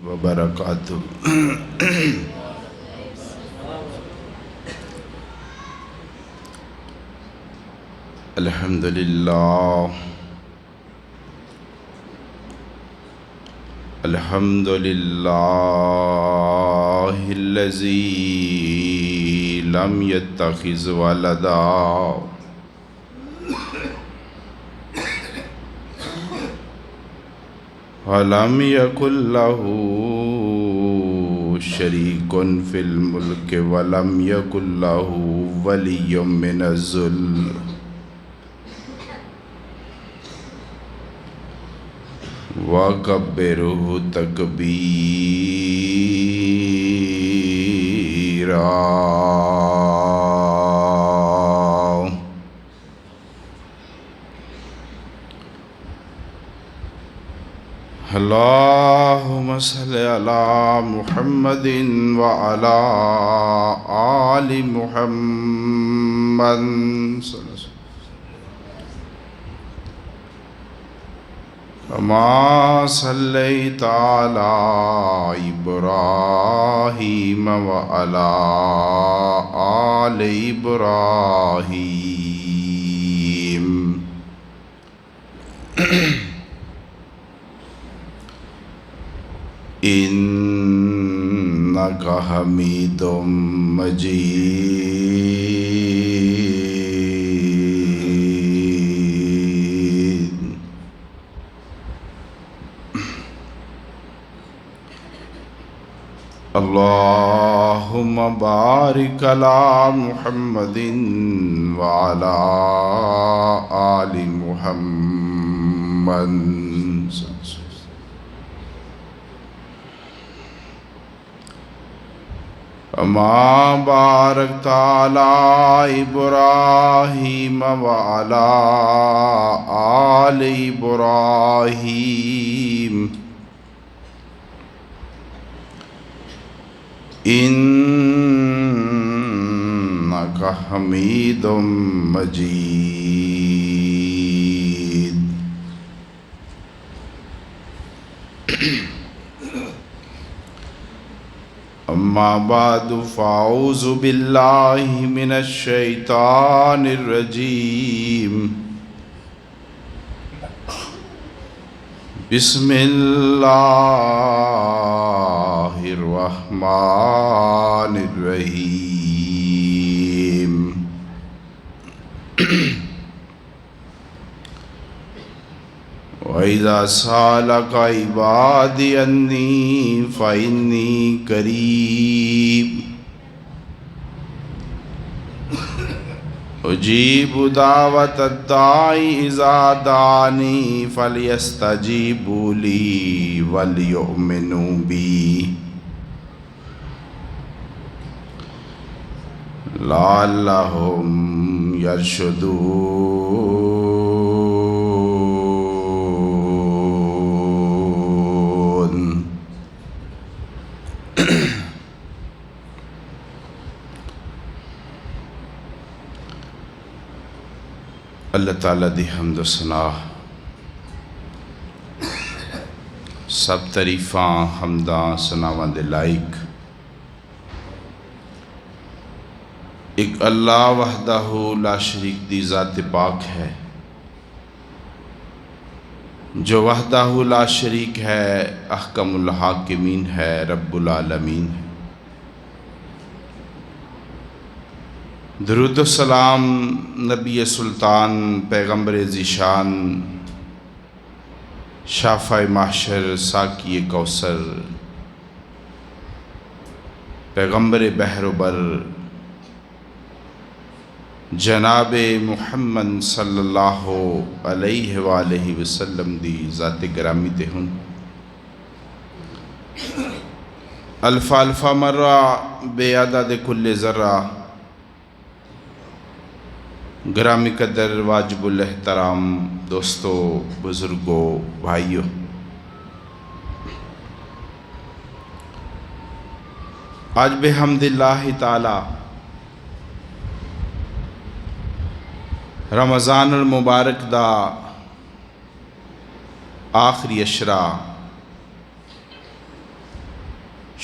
वबरकातुहू। अल्हम्दुलिल्लाह अल्हम्दुलिल्लाहिल्लज़ी लम यत्तखिज़ वलदा वलम यकुल लहू शरीकुन फ़िल मुल्क वलम यकुल लहू वलिय्युम मिनज़्ज़ुल्ल वकब्बिरहु तकबीरा। अल्लाहुम्मा सल्लि अला मुहम्मदिन व अला आलि मुहम्मद कमा सल्लैता अला इब्राहीम व अला आलि इब्राहीम इन्नका हमीदुम मजीद। अल्लाहुम्मा बारिक अला मुहम्मदिन व अला आलि मुहम्मद। कमा बारकता अला इब्राहीम व अला आलि इब्राहीम इन्नका हमीदुम मजीद। अम्मा बादु फ़ाऊज़ु बिल्लाहि मिनश शैतानिर रजीम। बिस्मिल्लाहिर रहमानिर रहीम। वइज़ा सालका इबादी अन्नी फ़इन्नी करीब उजीबु दावत दाई इज़ा दानी फ़लयस्तजीबू ली वलयुमिनू बी लअल्लहुम यरशुदून। अल्लाह ताला दी हम्द सना सब तरीफ़ां हमदां सनावां दे लाइक एक अल्लाह वहदहू ला शरीक दी ज़ात पाक है जो वहदहू ला शरीक है, अहकमुल हाकिमीन है, रब्बुल आलमीन है। दुरूद सलाम नबी सुल्तान पैगम्बर ज़ीशान शाफ़ाए महशर साकी कौसर पैगम्बर बहरबर जनाब मुहम्मद सल्लल्लाहु अलैहि वसल्लम दी ज़ात ग्रामी ते हुन। अल्फ़ा अल्फ़ा मर्रा बेअदद कुल्ले ज़र्रा। ग्रामी कदर वाजिबुल एहतराम दोस्तों, बुज़ुर्गों, भाइयों, आज बिहम्दिल्लाहि ताला रमज़ानुल मुबारक दा आखिरी अशरा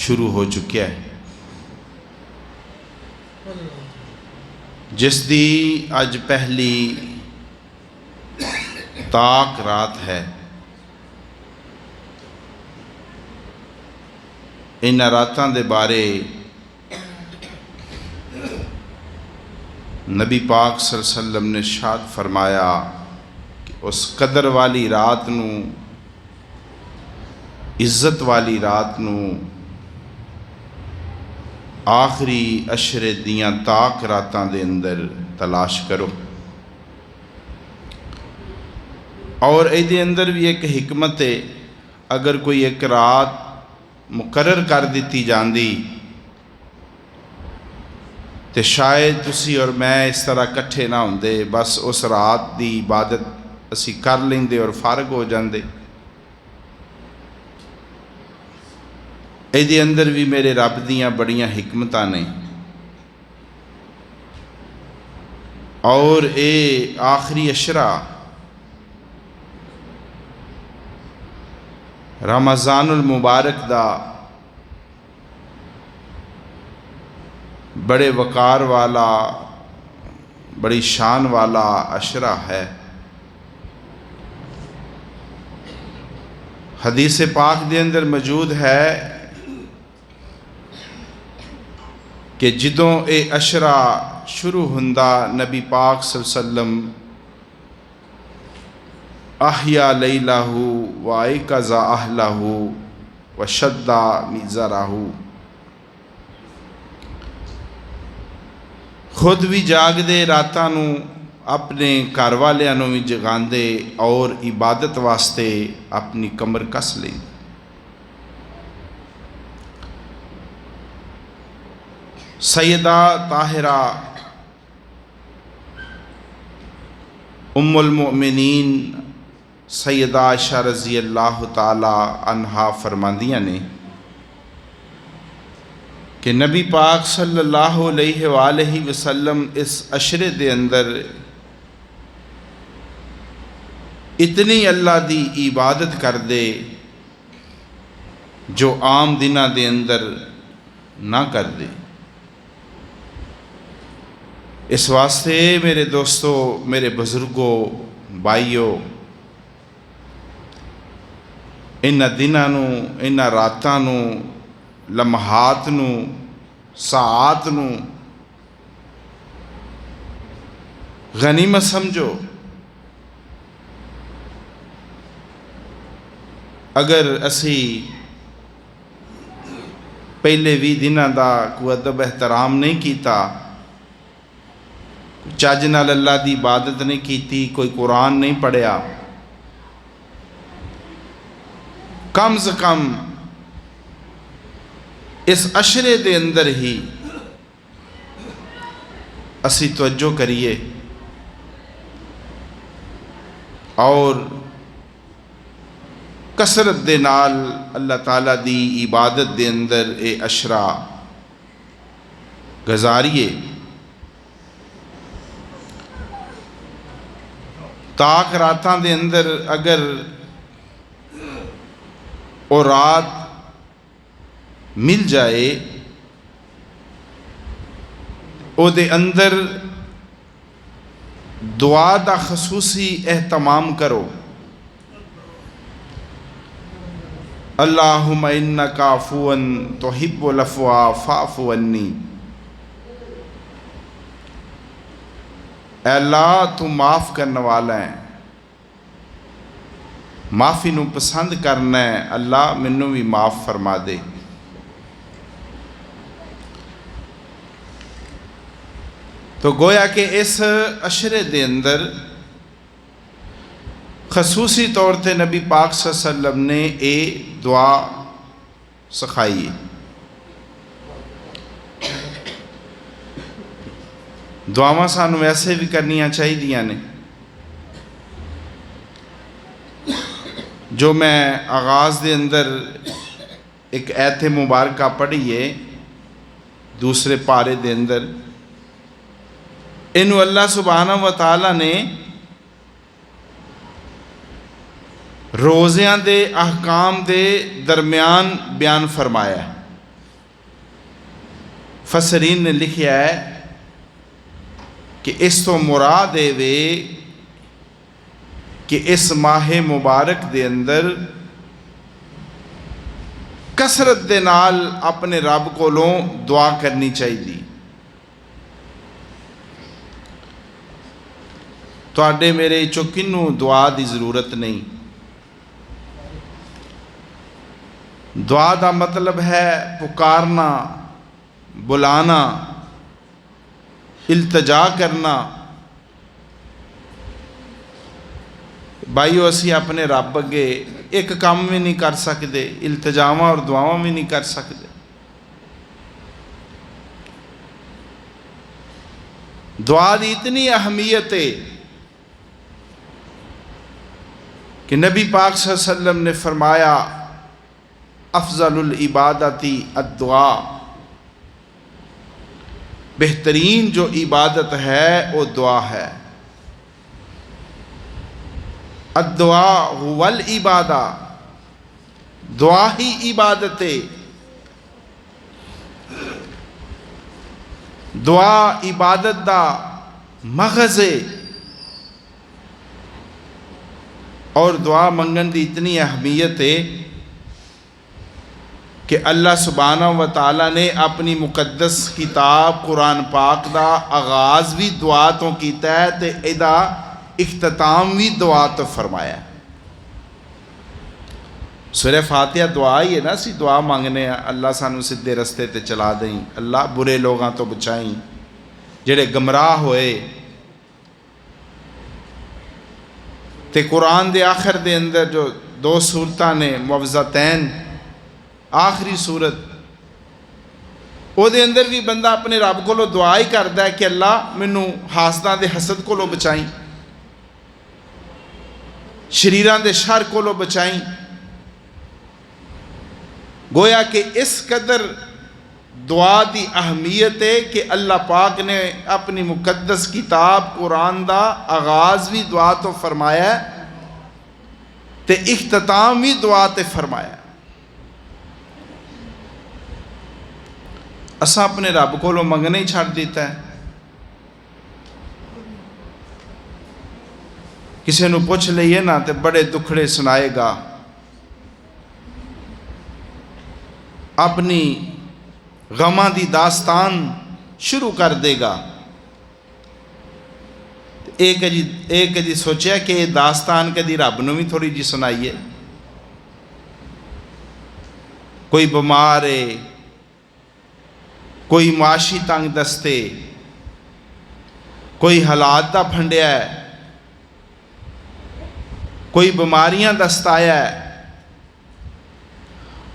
शुरू हो चुकिया है, जिस दी अज पहली ताक रात है। इन्हां रातां दे बारे नबी पाक सल्लल्लाहु अलैहि वसल्लम ने इरशाद फरमाया कि उस कदर वाली रात नूं, इज्जत वाली रात नूं, आखिरी अशरे दियां ताक रातां दे अंदर तलाश करो। और इहदे अंदर भी एक हिकमत है, अगर कोई एक रात मुकर्रर कर दी जाती तो शायद तुसी और मैं इस तरह कट्ठे ना होंदे, बस उस रात की इबादत असी कर लेंदे और फारग हो जाते। इहदे अंदर भी मेरे रब दियां बड़ियां हिकमतां ने। और ये आखिरी अशरा रमज़ानुल मुबारक दा बड़े वकार वाला, बड़ी शान वाला अशरा है। हदीस पाक दे अंदर मौजूद है कि जिदों ये अशरा शुरू हुंदा, नबी पाक सल्लल्लाहु अलैहि वसल्लम आहिया लैलाहू व आइकज़ा अहलहू व शद्दा मिज़राहू, खुद भी जागदे, रातां नूं अपने घर वालियां नूं भी जगांदे और इबादत वास्ते अपनी कमर कस ली। सैयदा ताहिरा उम्मुल मोमिनीन सैयदा आयशा रज़ी अल्लाह ताला अन्हा फरमांदियां ने कि नबी पाक सल्लल्लाहु अलैहि वसल्लम इस अशरे दे अंदर इतनी अल्लाह दी इबादत कर दे जो आम दिना दे अंदर ना कर दे। इस वास्ते मेरे दोस्तों, मेरे बुजुर्गों, भाइयों, इन्हां दिनां नूं, इन्हां रातां नूं, लम्हात नूं, साआत नूं गनीमत समझो। अगर असी पहले 20 दिनां दा कोई अदब एहतराम नहीं किया, चज नाल अल्लाह की इबादत नहीं की, कोई कुरान नहीं पढ़िया, कम से कम इस अशरे दे अंदर ही असी तवज्जो करिए और कसरत दे नाल अल्लाह ताला दी इबादत दे अंदर ये अशरा गुजारिए। ताक रातां दे अंदर अगर वो रात मिल जाए, ओदे अंदर दुआ दा खसूसी एहतमाम करो। अल्लाहुम्मा इन्नका अफ़ुवन तुहिब्बुल अफ़्वा फ़अफ़ु अन्नी। अल्लाह तू माफ़ करने वाला है, माफ़ी नूं पसंद करना है, अल्लाह मैनू भी माफ़ फरमा दे। तो गोया कि इस अशरे दे अंदर खसूसी तौर पर नबी पाक सल्लल्लाहु अलैहि वसल्लम ने ये दुआ सिखाई है। दुआवां सानू वैसे भी करनियां चाहिए ने। जो मैं आगाज़ दे अंदर एक ऐत मुबारका पढ़ी है दूसरे पारे दे अंदर, इनू अल्लाह सुबहानहू व तआला ने रोज़ियां दे अहकाम दे दरम्यान बयान फरमाया। फसरीन ने लिखा है कि इस तो मुराद वे कि इस माह मुबारक दे अंदर कसरत दे नाल अपने रब कोलों दुआ करनी चाहिए। तुहाडे मेरे चो किनू दुआ की जरूरत नहीं। दुआ का मतलब है पुकारना, बुलाना, इल्तजा करना। भाईओ असी अपने रब अगे एक काम भी नहीं कर सकते, इल्तजावां और दुआवां भी नहीं कर सकते। दुआ की इतनी अहमियत है कि नबी पाक सल्लल्लाहु अलैहि वसल्लम ने फरमाया अफजलुल इबादती अद्दुआ, बेहतरीन जो इबादत है वो दुआ है। अद्दुआ हुवल इबादा, दुआ ही इबादत है। दुआ इबादत दा मगज़ है और दुआ मंगन की इतनी अहमियत है कि अल्लाह सुब्हानहू व तआला ने अपनी मुकद्दस किताब कुरान पाक का आगाज़ भी दुआ तो किया है ते इहदा इख्तिताम भी दुआ तो फरमाया। सूरह फातिहा दुआ ही है ना। असी दुआ मांगने अल्लाह सानू सीधे रस्ते ते चला दें, अल्लाह बुरे लोगों तो बचाई, जेड़े गमराह होए। ते कुरान दे आखिर दे अंदर जो दो सूरतां ने मुअव्वज़तैन, आखिरी सूरत, ਉਹਦੇ अंदर भी बंदा अपने रब कोलों दुआ ही करता है कि अल्लाह मैनू हासदां दे हसद कोलों बचाई, शरीरां दे शर कोलों बचाई। गोया कि इस कदर दुआ की अहमियत है कि अल्लाह पाक ने अपनी मुकद्दस किताब कुरान का आगाज़ भी दुआ तो फरमाया ते इख्तिताम भी दुआ ते फरमाया। असा अपने रब कोलों मंगना ही छड्ड दिता है। किसी नूं पुछ लईए ना तो बड़े दुखड़े सुनाएगा, अपनी गमां दी दास्तान शुरू कर देगा। एक जी सोचा कि ये दास्तान कदी रब नूं भी थोड़ी जी सुनाइए। कोई बीमार है, कोई माशी तंग दस्ते, कोई हालात दा फंडिया है, कोई बीमारियां दा सताया है,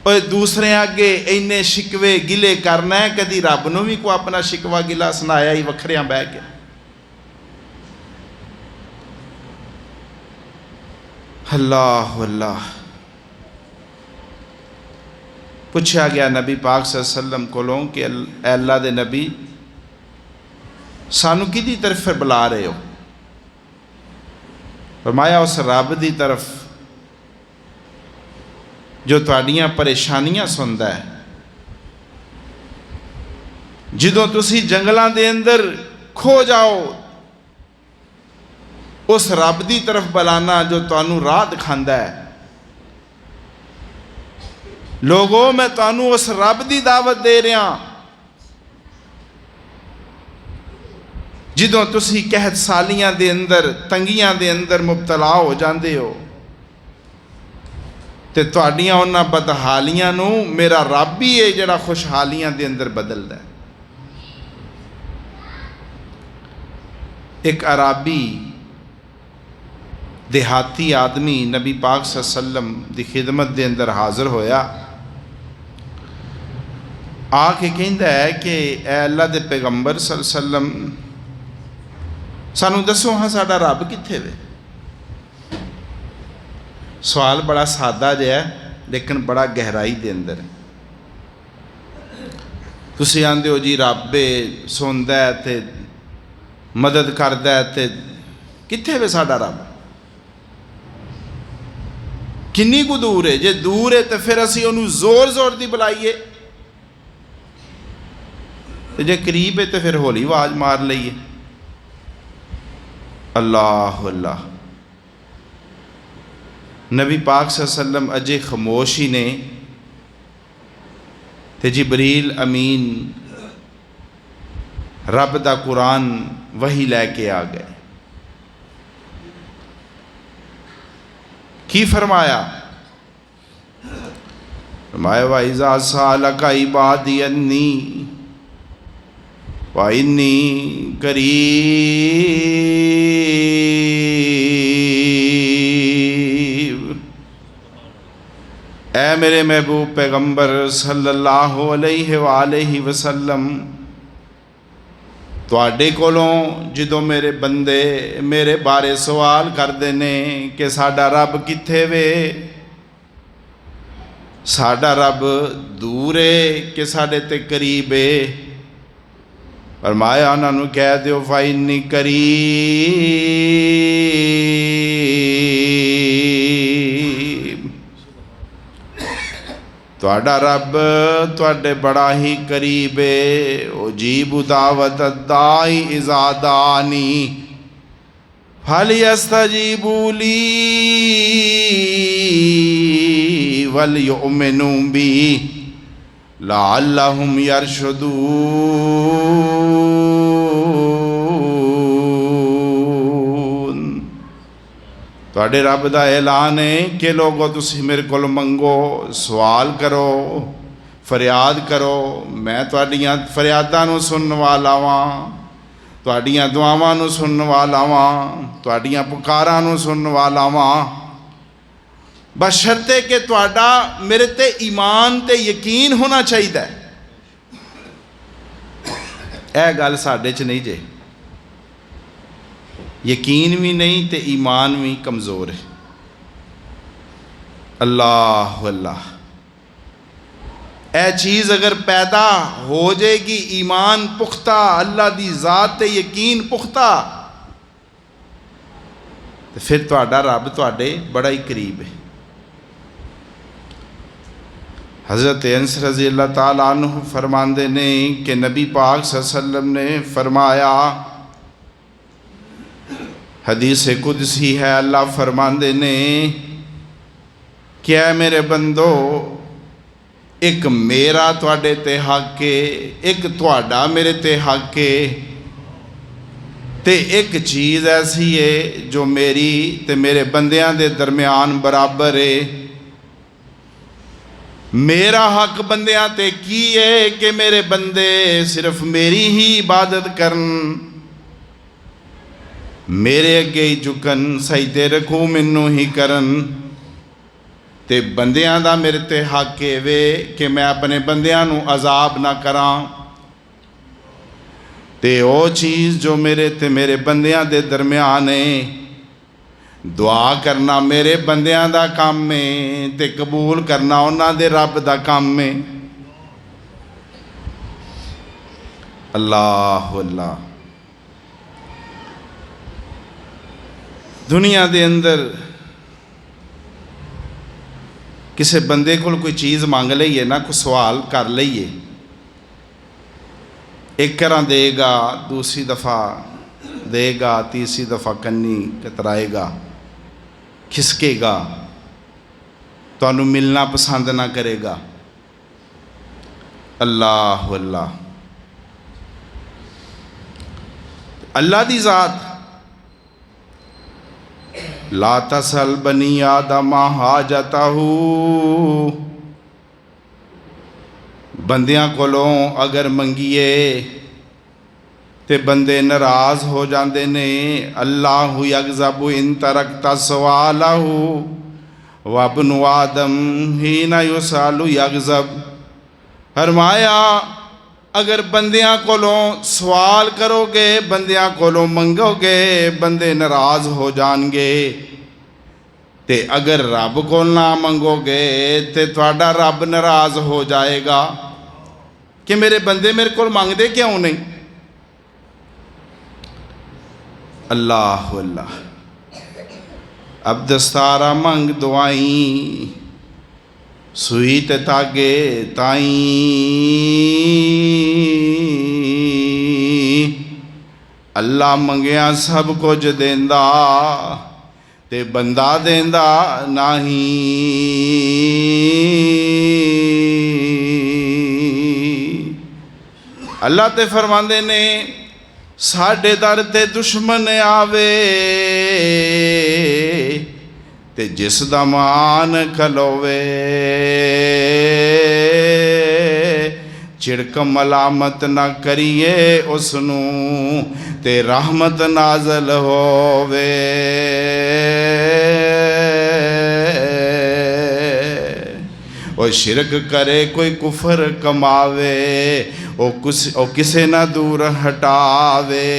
और दूसरे अगे इन्ने शिकवे गिले करना है। कदी रब नूं भी कोई अपना शिकवा गिला सुनाया ही वखरियां बह के। अल्लाह अल्लाह। पूछा गया नबी पाक सल्लल्लाहु अलैहि वसल्लम कोलों कि अल्लाह दे नबी सानू किहदी तरफ बुला रहे हो? फरमाया उस रब की तरफ जो तुहाड़ियां परेशानियां सुनदा है। जदों तुसी जंगलों के अंदर खो जाओ, उस रब की तरफ बुलाना जो तुहानू राह दिखांदा है। लोगों मैं तुहानू उस रब की दावत दे रहा। जदों तुसी कहत सालियां दे अंदर, तंगियां दे अंदर मुबतला हो जाते हो तो तुहाड़ियां उन्हां बदहालियां नू मेरा रब ही है जिहड़ा खुशहालियां दे अंदर बदलदा है। एक अराबी देहाती आदमी नबी पाक सल्लल्लाहु अलैहि वसल्लम की खिदमत के अंदर हाजिर होया। आके कहता है कि ऐ अल्लाह दे पैगंबर सल्लल्लाहु अलैहि वसल्लम सानू दसो हाँ साडा रब कित्थे वे? सवाल बड़ा सादा जिहा लेकिन बड़ा गहराई दे अंदर। तुसीं आंदे हो जी रब सुनदा है ते मदद करदा है ते कित्थे वे साडा रब? किन्नी कु दूर है? जे दूर है तो फिर असीं उहनूं जोर जोर दी बुलाइए। तो जे करीब है तो फिर हौली आवाज़ मार लईए अल्लाह अल्लाह। नबी पाक सल्लल्लाहु अलैहि वसल्लम अजे खामोश ही ने ते जिबरील अमीन रब दा कुरान वही लैके आ गए। की फरमाया? फरमाया वाइज़ा सालका इबादी अन्नी व इन्नी करीब। ऐ मेरे महबूब पैगंबर सल्लल्लाहु अलैहि वसल्लम, तुहाडे कोलों जो मेरे बंदे मेरे बारे सवाल करते ने कि साडा रब कित्थे वे, साडा रब दूर है कि साडे ते करीब है, फरमाया उन्होंने कह दो फाइन्नी करीब। तुहाडा रब तुहाडे बड़ा ही करीब है। उजीबु दावत दाई इज़ा दानी फलयस्तजीबू ली वलयुमिनू बी लअल्लहुम यरशदून। तुहाडे रब दा ऐलान है कि लोगो तुसी मेरे कोल मंगो, सवाल करो, फरियाद करो, मैं तुहाडियां फरियादां नूं सुनने वाला वां, तुहाडियां दुआवां नूं सुनने वाला वां, तुहाडियां पुकारां नूं सुनने वाला वां, बशर्ते कि तुहाडा मेरे ते ईमान ते यकीन होना चाहिए। यह गल साडे च नहीं जे, यकीन भी नहीं तो ईमान भी कमज़ोर है। अल्लाह अल्लाह, यह चीज़ अगर पैदा हो जाएगी, ईमान पुख्ता, अल्लाह की ज़ात ते यकीन पुख्ता, तो फिर तुहाडा रब तुहाडे बड़ा ही करीब है। हज़रत अनस रज़ी अल्लाह ताला अन्हु फरमाते ने कि नबी पाक सल्लल्लाहु अलैहि वसल्लम ने फरमाया, हदीस कुदसी है, अल्लाह फरमाते ने क्या मेरे बंदो, एक मेरा तुहाडे ते हक है, एक तुहाडा मेरे ते हक है, ते एक चीज़ ऐसी है जो मेरी ते मेरे बंदियां दे दरम्यान बराबर है। मेरा हक बंदियां ते की है कि मेरे बंदे सिर्फ मेरी ही इबादत करन, मेरे अगे ही झुकन, सजदे रखू मैनू ही करन। ते बंदियां दा मेरे ते हक है वे कि मैं अपने बंदियां नू अजाब ना करां। ते वो चीज़ जो मेरे ते मेरे बंदियां दे दरम्यान है, दुआ करना मेरे बंदियां दा काम है, ते कबूल करना उन्हां दे रब दा काम है। अल्लाह अल्लाह। दुनिया दे अंदर किसी बंदे को कोई चीज़ मंग लईए ना, कोई सवाल कर लईए, एक करा देगा, दूसरी दफ़ा देगा, तीसरी दफ़ा कन्नी कतराएगा, खिसकेगा, तुहानू मिलना पसंद ना करेगा। अल्लाह अल्लाह। अल्लाह दी ज़ात ला तसल बनी आदम हाजतहू, बंदियां कोलों अगर मंगीए ते बंदे नाराज़ हो जाते ने। अल्लाहु यगज़बु इन तरकता सवालहू वब्नु आदम ही न युसालु यगज़ब। फरमाया अगर बंदियां कोलों सवाल करोगे, बंदियां कोलों मंगोगे, बंदे नाराज़ हो जाएंगे। ते अगर रब को ना मंगोगे तो तुहाडा रब नाराज़ हो जाएगा कि मेरे बंदे मेरे को मंगते क्यों नहीं। अल्लाह अल्लाह। अब दस्तारा मंग दुआई सुई ते धागे ताई अल्लाह मंगिया सब कुछ देंदा ते बंदा देंदा नहीं। अल्लाह ते फरमांदे ने साढ़े दर ते दुश्मन आवे ते जिस दा मान खलोवे चिड़क मलामत ना करिए उसनू ते रहमत नाज़ल होवे। ओ शिरक करे कोई कुफर कमावे ओ किसे ना दूर हटावे।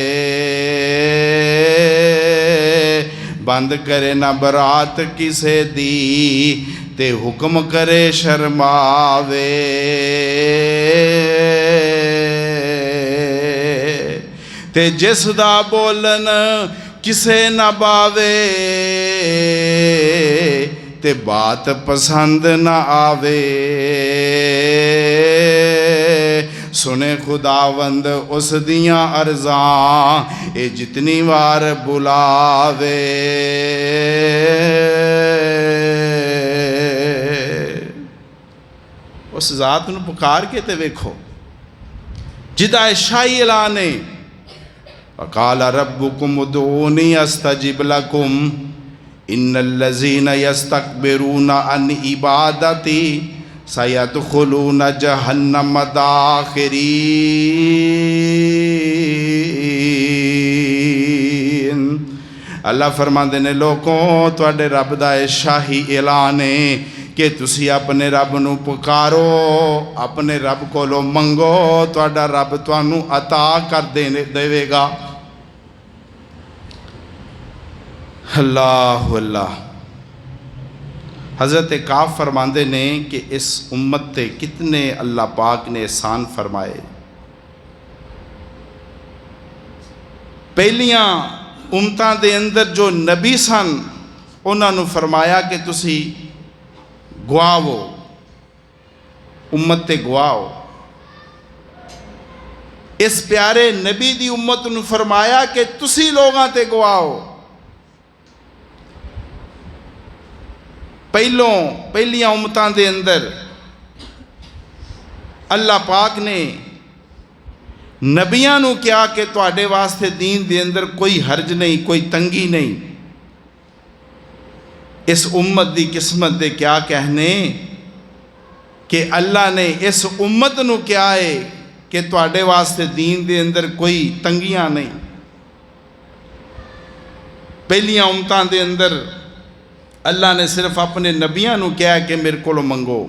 बंद करे ना बरात किसे दी ते हुक्म करे शर्मावे। ते जिस दा बोलन किसे ना बावे ते बात पसंद ना आवे। सुने खुदावंद उस दियां अर्ज़ां ए जितनी बार बुलावे। उस ज़ात नूं पुकार के ते वेखो जिदा शाही ऐलान है वक़ाल रब्बुकुम उदूनी अस्तजिब लकुम इन्नल्लज़ीना यस्तकबिरूना अन इबादती सयदखुलून जहन्नम दाखिरीन। अल्लाह फरमांदे ने लोगों तुहाडे रब दा शाही ऐलान है कि तुसी अपने रब नूं पुकारो अपने रब कोलों मंगो तुहाडा रब तुहानूं अता कर देवेगा। अल्लाह अल्लाह। हज़रत काफ़ फरमांदे ने कि इस उम्मत ते कितने अल्लाह पाक ने एहसान फरमाए। पहलियां उम्मतां दे अंदर जो नबी सन उन्होंने फरमाया कि तुसी गुआवो उम्मत ते गुआओ। इस प्यारे नबी दी उम्मत नूं फरमाया कि तुसी लोगां ते गुआओ। पहलियां उम्मतां दे अंदर अल्लाह पाक ने नबियां नूं कहा कि तुहाडे वास्ते दीन दे अंदर कोई हर्ज नहीं कोई तंगी नहीं। इस उम्मत दी किस्मत दे क्या कहने कि अल्लाह ने इस उम्मत नूं कहा है कि तुहाडे वास्ते दीन दे अंदर कोई तंगियां नहीं। पहलियां उम्मतां दे अंदर अल्लाह ने सिर्फ अपने नबियां नूं कहा कि मेरे को मंगो।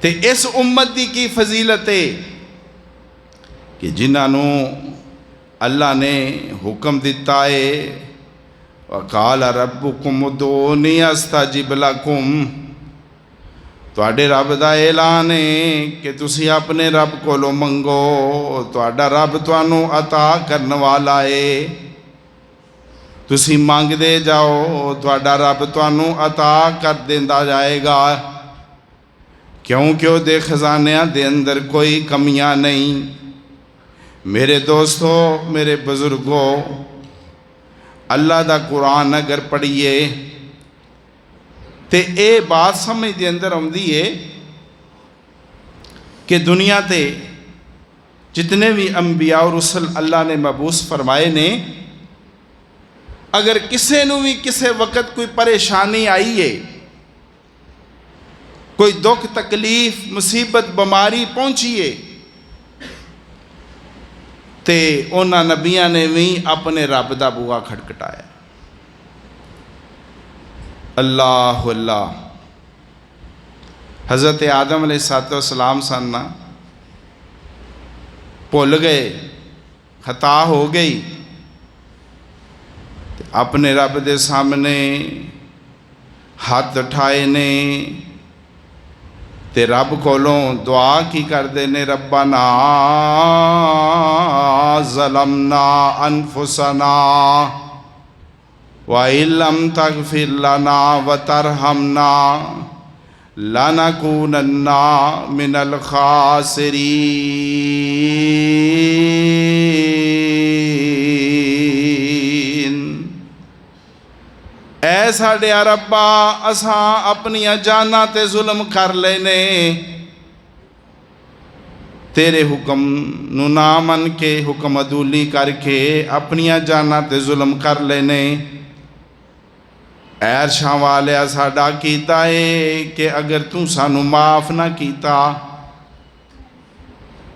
ते इस उम्मत की की फजीलत है कि जिन्होंने अल्लाह ने हुक्म दिता है वक़ाल रब्बुकुम उदूनी अस्तजिब लकुम। तुहाडे रब दा ऐलान है कि तुसी अपने रब कोलों मंगो तुहाडा रब तुहानूं अता करन वाला है। तुसी मंगदे जाओ तुहाडा रब तुहानूं अता कर देंदा जाएगा क्योंकि उहदे खजानियां दे अंदर कोई कमियां नहीं। मेरे दोस्तों मेरे बुजुर्गों अल्लाह दा कुरान अगर पढ़िए तो ये बात समझ दे अंदर आउंदी है कि दुनिया ते जितने भी अंबिया और रुसल अल्लाह ने मबूस फरमाए ने अगर किसी नूं भी किसी वक्त कोई परेशानी आई है कोई दुख तकलीफ मुसीबत बीमारी पहुंची है तो उन्हां नबियां ने भी अपने रब दा बूहा खटखटाया। अल्लाह अल्लाह। हज़रत आदम अलैहिस्सलाम सन ना भुल गए खता हो गई अपने रब दे सामने हाथ उठाए ने ते रब कोलों दुआ की करते ने रब्बना ज़लमना अनफुसना व इल्लम तगफिर लना व तरहमना लानकूनन्ना मिनल खासिरीन। ऐ साडे रब्बा असां अपनियां जानां ते जुल्म कर लेने, तेरे हुक्म नू ना मन के हुक्म अदूली करके अपनियां जानां ते जुल्म कर लेने। ऐरशां वालिया साडा कीता है कि अगर तू सानू माफ़ ना कीता,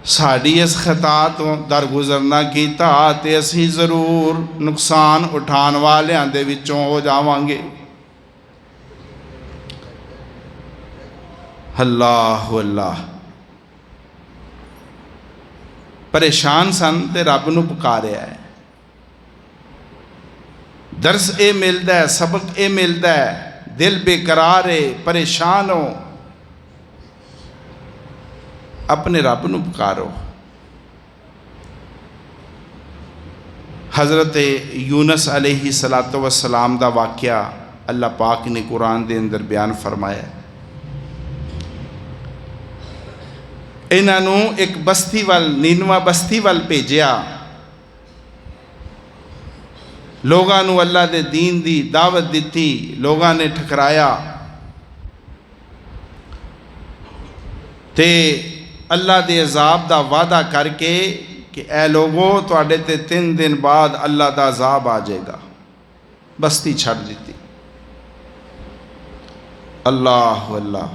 साड़ी इस खता तो दरगुजर ना किया तो असी जरूर नुकसान उठान वालियां दे विचों हो जावांगे। अल्लाह अल्लाह। परेशान सन ते रब नू पुकारिया है। दर्स ये मिलता है, सबक ये मिलता है, दिल बेकरार है, परेशान हो, अपने रब नू पुकारो। हज़रत यूनस अलैहि सलातो वस्सलाम दा वाक़या अल्लाह पाक ने कुरान दे अंदर बयान फरमाया। इन्हों एक बस्ती वाल, नीनवा बस्ती वाल भेजिया। लोगों नू अल्लाह दे दीन दी दावत दी, लोगों ने ठकराया ते अल्लाह दे अजाब दा वादा करके कि ए लोगो तुहाडे ते 3 दिन बाद अल्लाह दा अजाब आ जाएगा, बस्ती छड़ दी। अल्लाह अल्लाह।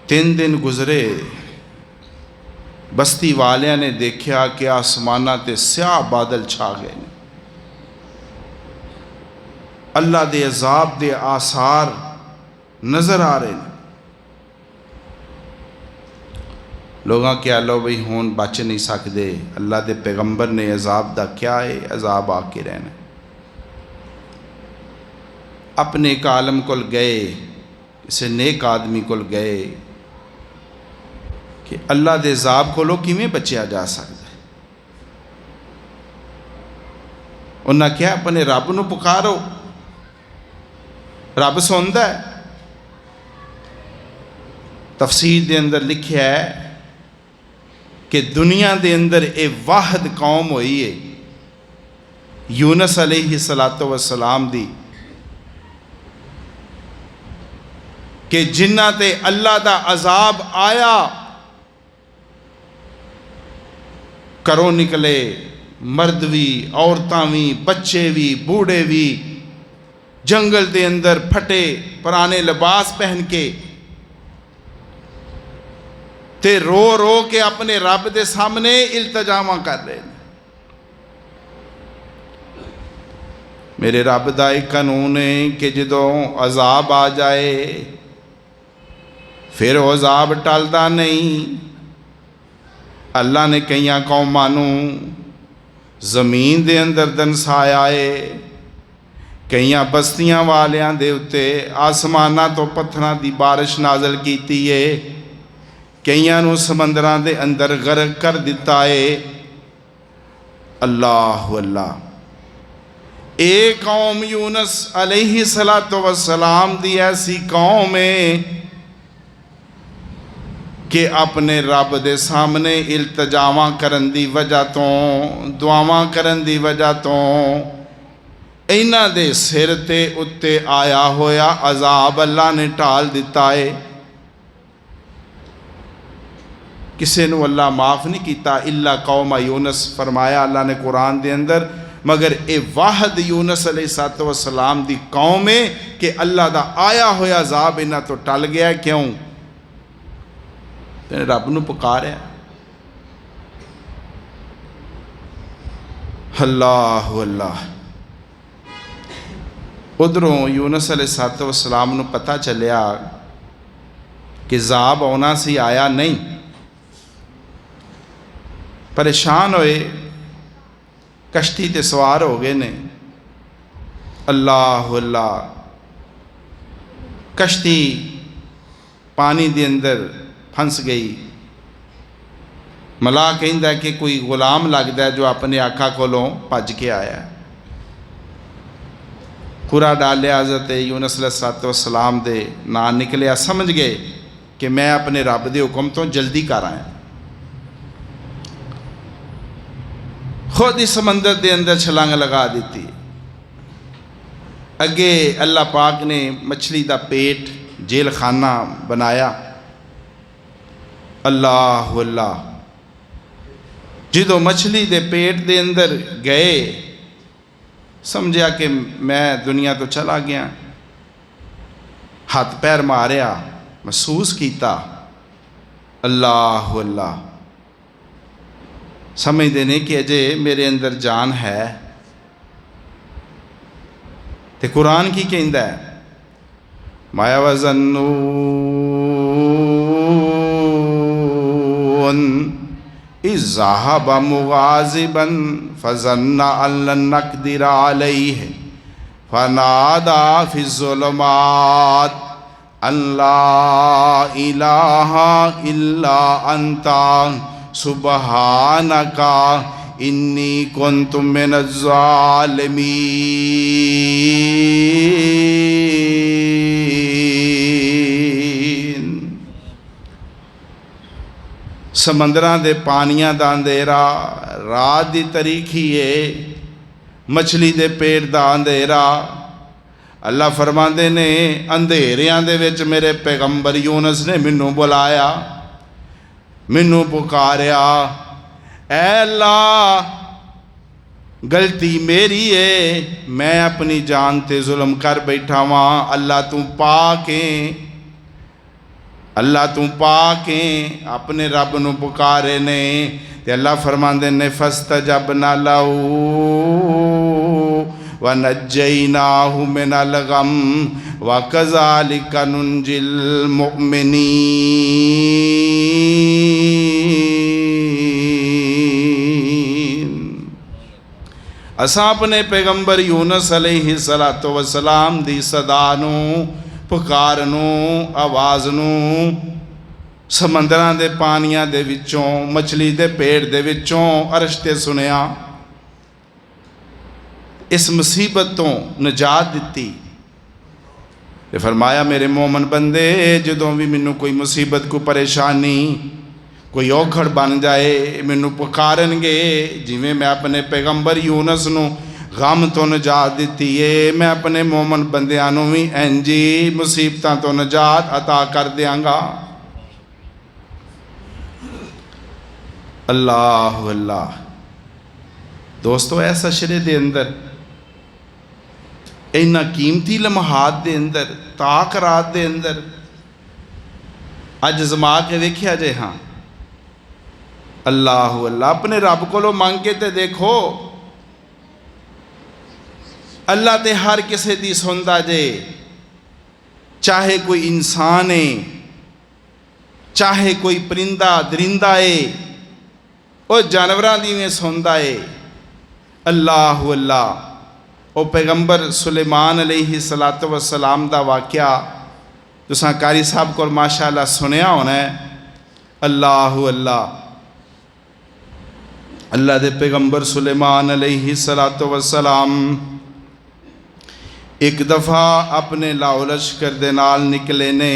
3 दिन गुजरे, बस्ती वालियां ने देखा कि आसमाना ते स्याह बादल छा गए, अल्लाह दे अजाब दे आसार नज़र आ रहे हैं। लोगों क्या लो भाई हुण बच नहीं सकते, अल्लाह दे पैगंबर ने अजाब दा क्या है, अजाब आके रहना। अपने एक आलम कोल गए, किसी नेक आदमी कोल गए कि अल्लाह दे अजाब कोलों किवें बचिया जा सकता है। उन्हें क्या अपने रब नू पुकारो, रब सुनदा है। तफसीर दे अंदर लिखा है कि दुनिया दे अंदर ये वाहद कौम हुई है यूनस अलैहि सलातो वस्सलाम दी कि जिन्हां ते अल्लाह दा अजाब आया, घरों निकले मर्द भी, औरतां भी, बच्चे भी, बूढ़े भी, जंगल दे अंदर फटे पुराने लिबास पहन के ते रो रो के अपने रब दे सामने इल्तजामा कर रहे हैं। मेरे रब दा एक कानून है कि जदों अजाब आ जाए फिर अजाब टलदा नहीं। अल्लाह ने कई कौमां नूं जमीन दे अंदर दनसाया है, कई बस्तियां वालियां दे उत्ते आसमाना तो पत्थरां दी बारिश नाजल कीती है, कईयां नूं समंदरां दे अंदर गर्क कर दिता है। अल्लाह अल्लाह। एक कौम यूनस अलैहि सलातो वस्सलाम दी ऐसी कौम है कि अपने रब दे सामने इल्तजावां करन दी वजह तो, दुआवां करन दी वजह तो इन्हां दे सिर ते उत्ते आया होया अजाब अल्लाह ने टाल दिता है। किसी नूं अल्लाह माफ़ नहीं किया इल्ला कौम यूनस फरमाया अल्लाह ने कुरान दे अंदर, मगर ये वाहद यूनस अलैहिस्सलातु वस्सलाम दी कौम है कि अल्लाह दा आया होया अजाब इन्हां तो टल गया। क्यों? रब नूं पुकारिया। अल्लाह अल्लाह। उधरों यूनस अलैहिस्सलातु वस्सलाम नूं पता चलिया कि अजाब आना सी, आया नहीं। परेशान होए, कश्ती ते सवार हो गए ने। अल्लाह अल्लाह। कश्ती पानी दे अंदर फंस गई। मला कहता कि कोई गुलाम लगता है जो अपने आका कोलों भज के आया। पूरा डालिया हज़रत यूनुस अलैहिस्सलाम दे ना निकलिया। समझ गए कि मैं अपने रब दे हुक्म तो जल्दी कर आया। खुद ही समंदर के अंदर छलांग लगा दी। अगे अल्लाह पाक ने मछली का पेट जेल खाना बनाया। अल्लाह अल्लाह, जो मछली के पेट के अंदर गए समझा कि मैं दुनिया तो चला गया। हाथ पैर मारिया, महसूस किया अल्लाह अल्लाह, समझते ने कि अजे मेरे अंदर जान है। तो कुरान की कहता है, माया वज़न्नू इज़्ज़ाहबा मुग़ाज़िबन फ़ज़न्ना अल्लन नक़दिर अलैहि फ़नादा फ़िज़्ज़ुलुमात अल्ला इलाहा इल्ला अंता सुबहानका इन्नी कुन्तु मिनज़्ज़ालिमीन। समंदरां दे पानियां दा अंधेरा, रात दी तरीखी है, मछली दे पेट दा अंधेरा। अल्लाह फरमाते ने अंधेरियां दे विच मेरे पैगंबर यूनुस ने मैनू बुलाया, मैनू पुकारिया। ऐ अल्लाह, गलती मेरी है, मैं अपनी जान ते जुल्म कर बैठा वां। अल्लाह तू पाक है, अल्लाह तू पाक है। अपने रब नू पुकारे ने ते अल्लाह फरमाते ने फस्तजबना लहू व नज्जैनाहु मिनल गम व कज़ालिका नुंजिल मुमिनीन। असां अपने पैगंबर यूनुस अलैहिस्सलातु वस्सलाम दी सदा नू, पुकार नू, आवाज़ नू समंदरां दे पानियां दे विचों, मछली दे पेट दे विचों अर्श ते सुनिया। इस मुसीबत तो निजात दिती ते फरमाया मेरे मोमन बंदे, जदों भी मैनू कोई मुसीबत, कोई परेशानी, कोई औखड़ बन जाए, मैनू पुकारनगे। जिवें मैं अपने पैगंबर यूनुस नू गम तो निजात दिती है, मैं अपने मोमन बंदियां नू भी इंजी मुसीबतां तो निजात अता कर देंगा। अल्लाह अल्लाह। दोस्तों, ऐसा शरे दे अंदर, इन्ना कीमती लम्हात दे अंदर, ताक रात दे अंदर अज जमा के वेख्या जे। हाँ, अल्लाह अल्लाह, अपने रब कोलों मंग के ते देखो। अल्लाह ते हर किसी दी सुनदा जे, चाहे कोई इंसान है, चाहे कोई परिंदा दरिंदा है, और जानवरां दी में सुनदा है। अल्लाह अल्लाह। वो पैगंबर सुलेमान अलैहिस्सलातु वस्सलाम दा वाक़या तुसां कारी साहब को माशाअल्लाह सुनिया होना है। अल्लाह अल्लाह। अल्लाह दे पैगंबर सुलेमान अलैहिस्सलातु वस्सलाम एक दफ़ा अपने लाओ लश्कर दे नाल निकले ने।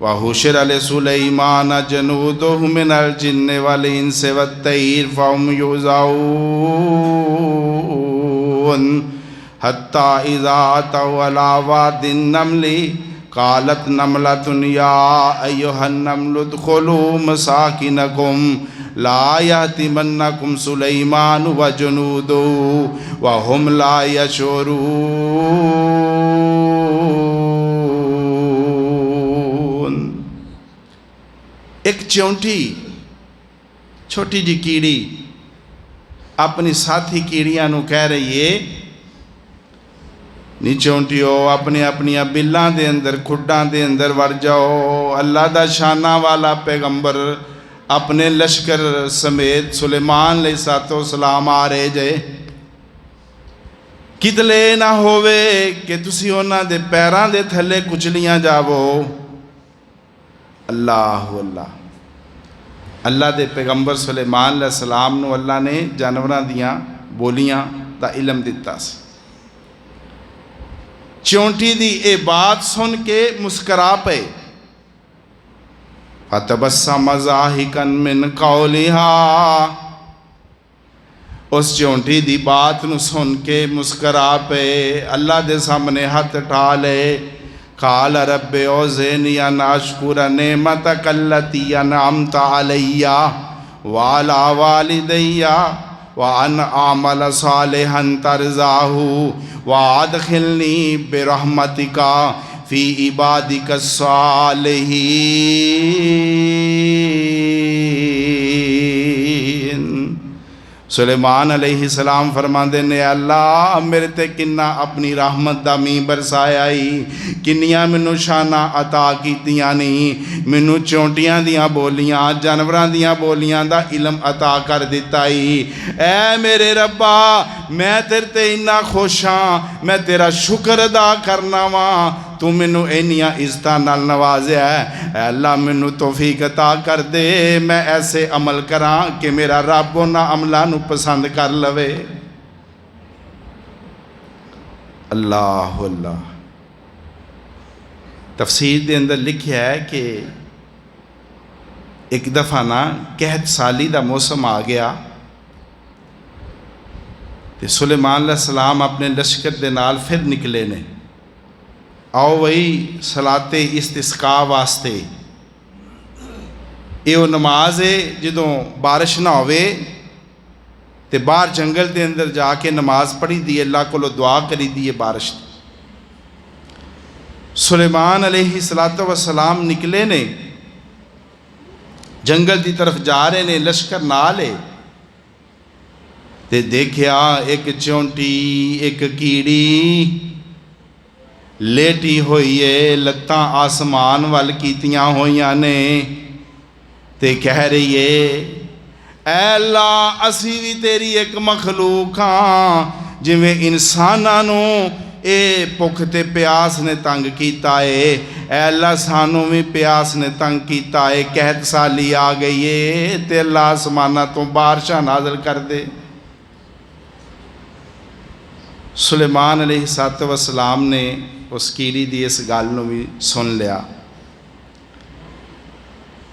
वाहुशर अले सुलेमान जनूदुहु मिनल जिन्नि वल इंसि वत्तैर फहुम यूज़ऊन हत्ता इज़ा अतौ अला वादिन नमली कालत नमलतुन या अय्युहन नमलु उदखुलू मसाकिनकुम ला यहतिमन्नकुम सुलैमान व जुनूदुहु व हुम ला यशऊरून। एक चौंटी, छोटी जी कीड़ी अपनी साथी कीड़ियां नू कह रही है, नी चौंटियो अपनी अपनी बिल्लां दे अंदर, खुड्डां दे अंदर वड़ जाओ। अल्लाह दा शाना वाला पैगंबर अपने लश्कर समेत सुलेमान अलैहिस्सलाम आ रहे जे। कितले ना होवे कि तुसी उन्हां दे पैरां दे थल्ले कुचलियां जावो। अल्लाह अल्लाह। अल्लाह दे पैगंबर सुलेमान अलैहिस्सलाम नू अल्लाह ने जानवरां दियां बोलियां दा इलम दिता सी। चौंटी दी ये बात सुन के मुस्करा पे। फतबस्सम ज़ाहिकन मिन कौलिहा, उस चौंटी दी बात नू सुन के मुस्करा पे। अल्लाह दे सामने हथ ठा ले। काल रब्बे औज़िनी अन अश्कुरा नेमतक अल्लती अनअमत अलैया वाला वालिदैया व अन आमल सालिहन तरज़ाहु व अदखिलनी बिरहमतिका फ़ी इबादिका सालिहीन। सुलेमान अलैहिस्सलाम फरमाते ने, अल्लाह मेरे ते किन्ना अपनी रहमत दा मींह बरसाया ही, किन्नियां मैनू शाना अता कीतियां नहीं, मैनू चौंटियां दियां बोलियां जानवरां दियां बोलियां दा इलम अता कर दिता ही। ऐ मेरे रब्बा, मैं तेरे ते इन्ना खुश हाँ, मैं तेरा शुक्र अदा करना वा, तू मैनू इन्नियां इज्जतां नाल नवाज़िया है। अल्लाह मैनू तौफीक अता कर दे, मैं ऐसे अमल करा कि मेरा रब उन्हां अमलां नू पसंद कर लवे। अल्लाह अल्लाह। तफसीर के अंदर लिखा है कि एक दफ़ा ना कहत साली का मौसम आ गया तो सुलेमान अलैहिस्सलाम अपने लश्कर के नाल फिर निकले ने। आओ वही सलाते इस्तिस्का वास्ते, ये नमाज है जो बारिश ना होवे तो बाहर जंगल के अंदर जाके नमाज पढ़ी दी, अल्लाह को दुआ करी दी है बारिश। सुलेमान अलैहिस्सलातु वस्सलाम निकले ने, जंगल की तरफ जा रहे ने, लश्कर नाल है ते देखिया एक चौंटी एक कीड़ी लेटी हुई है, लत्तां आसमान वाल कीतियां होइयां ने ते कह रही है, ऐ अल्लाह असी भी तेरी एक मखलूक हाँ, जिवें इंसानां नूं ए भुख ते प्यास ने तंग कीता है, ऐ अल्लाह सानू भी प्यास ने तंग कीता है। कहत साली आ गई है ते अल्लाह आसमाना तो बारिशां नाज़िल कर दे। सुलेमान अलैहिस्सलातु वस्सलाम ने उस कीड़ी की इस गल नूं भी सुन लिया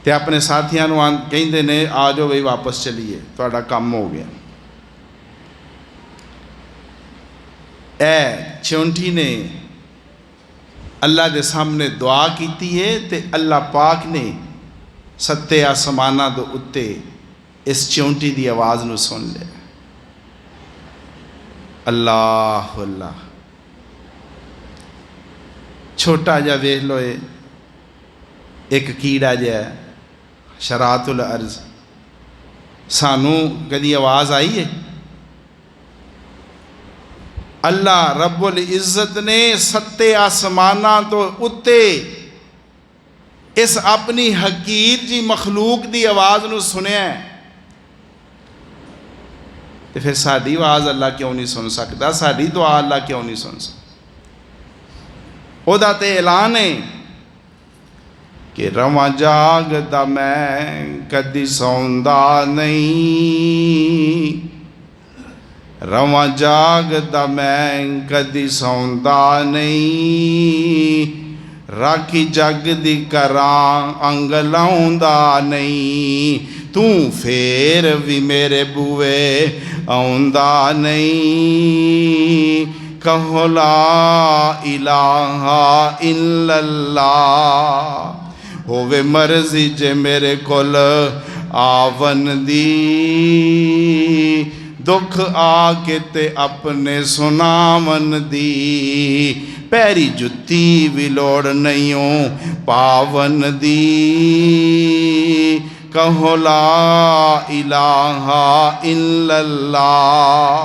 ते अपने साथियों नूं कहंदे ने, आ जाओ बई वापस चलीए, तुहाडा काम हो गया। ए चौंटी ने अल्लाह के सामने दुआ की है ते अल्लाह पाक ने सत्ते आसमानां दे उत्ते इस चौंटी की आवाज़ नूं सुन लिया। अल्लाह अल्लाह। छोटा जा वेख लो, एक कीड़ा जहा शरातुल अर्ज, सानू कदी आवाज़ आई है? अल्लाह रब्बुल इज़्ज़त ने सत्ते आसमाना तो उत्ते इस अपनी हकीर जी मखलूक की आवाज़ नूं सुनिया तो फिर साड़ी आवाज़ अल्लाह क्यों नहीं सुन सकता? साड़ी दुआ अल्लाह क्यों नहीं सुन सकता? ओदा ते ऐलान है कि रवा जागदा मैं कदी सौंदा नहीं, रवा जागदा मैं कदी सौंदा नहीं, राखी जग दी करां अंग लाउंदा नहीं, तू फेर भी मेरे बूए आउंदा नहीं, कहो ला इलाहा इल्लल्लाह, होवे मर्जी जे मेरे कोल आवन दी, दुख आके ते अपने सुनावन दी, पैरी जुत्ती भी लोड़ नहीं हो पावन दी, कहो ला इलाहा इल्लल्लाह।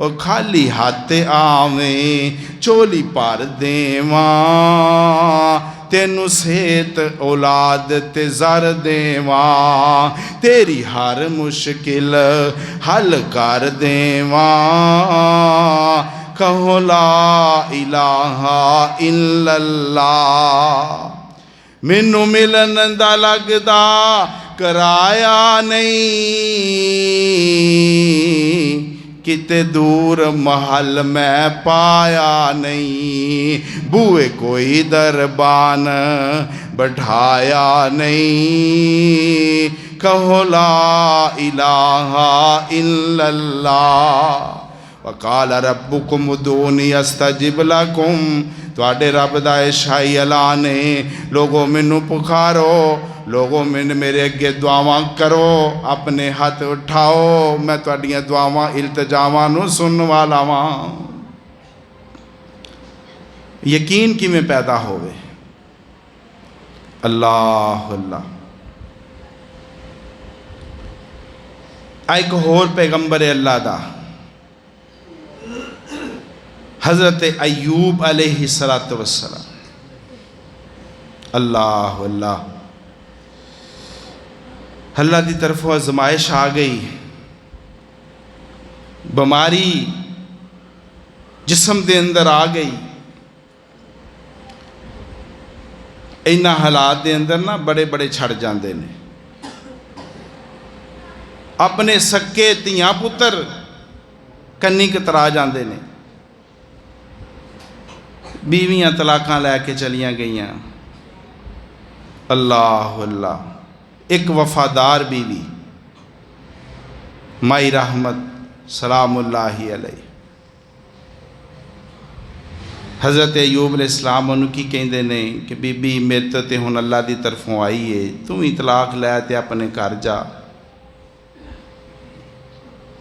और खाली हाथ आवें चोली भर देवां, तेनू सेहत औलाद ते ज़र देवां, तेरी हर मुश्किल हल कर देवां, कहो ला इलाहा इल्लल्लाह। मैनू मिलन दा लगदा कराया नहीं, किते दूर महल मैं पाया नहीं, बूए कोई दरबान बढ़ाया नहीं, कहो ला इलाहा इल्लल्लाह। वकाल रब्बुकुम उदूनी अस्तजिब लकुम, तुहाडे रब दा शाही ऐलान है, लोगों मैनू पुकारो, लोगों मैंने मेरे अगे दुआवां करो, अपने हाथ उठाओ, मैं तुहाडियां दुआवां इल्तजावां नू सुनने वाला वां। यकीन किवें पैदा होवे? अल्लाह अल्लाह। एक होर पैगंबर अल्लाह दा हज़रत अय्यूब अलैहिस्सलातु वस्सलाम। अल्लाह अल्लाह। अल्लाह की तरफों आजमाइश आ गई, बीमारी जिस्म के अंदर आ गई। इन्हां हालात के अंदर ना बड़े बड़े छड़ जाते हैं, अपने सक्के धियां पुत्र कन्नी कतरा जाते हैं, बीवियां तलाकां लैके चलियां गईयां। अल्लाह अल्लाह। एक वफादार बीवी माई रहमत सलामुल्लाहि अलैहि, हज़रत अयूब अलैहिस्सलाम उन्होंने की कहते ने कि बीबी मेरे ते हुण अल्लाह की तरफों आई है, तू ही तलाक लै ते अपने घर जा।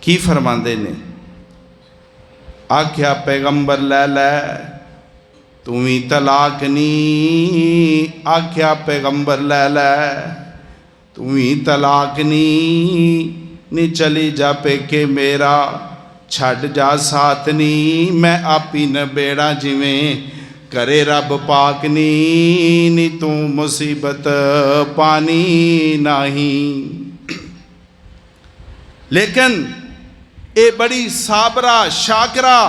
की फरमाते ने? आख्या पैगंबर लै लै, तू ही तलाक नहीं। आख्या पैगंबर लै लै, तू ही तलाक नी चली जा पेके मेरा, छड़ जा साथ नी, मैं आपी नबेड़ा जिवें करे रब पाक नी तू मुसीबत पानी नहीं। लेकिन ये बड़ी साबरा शाकरा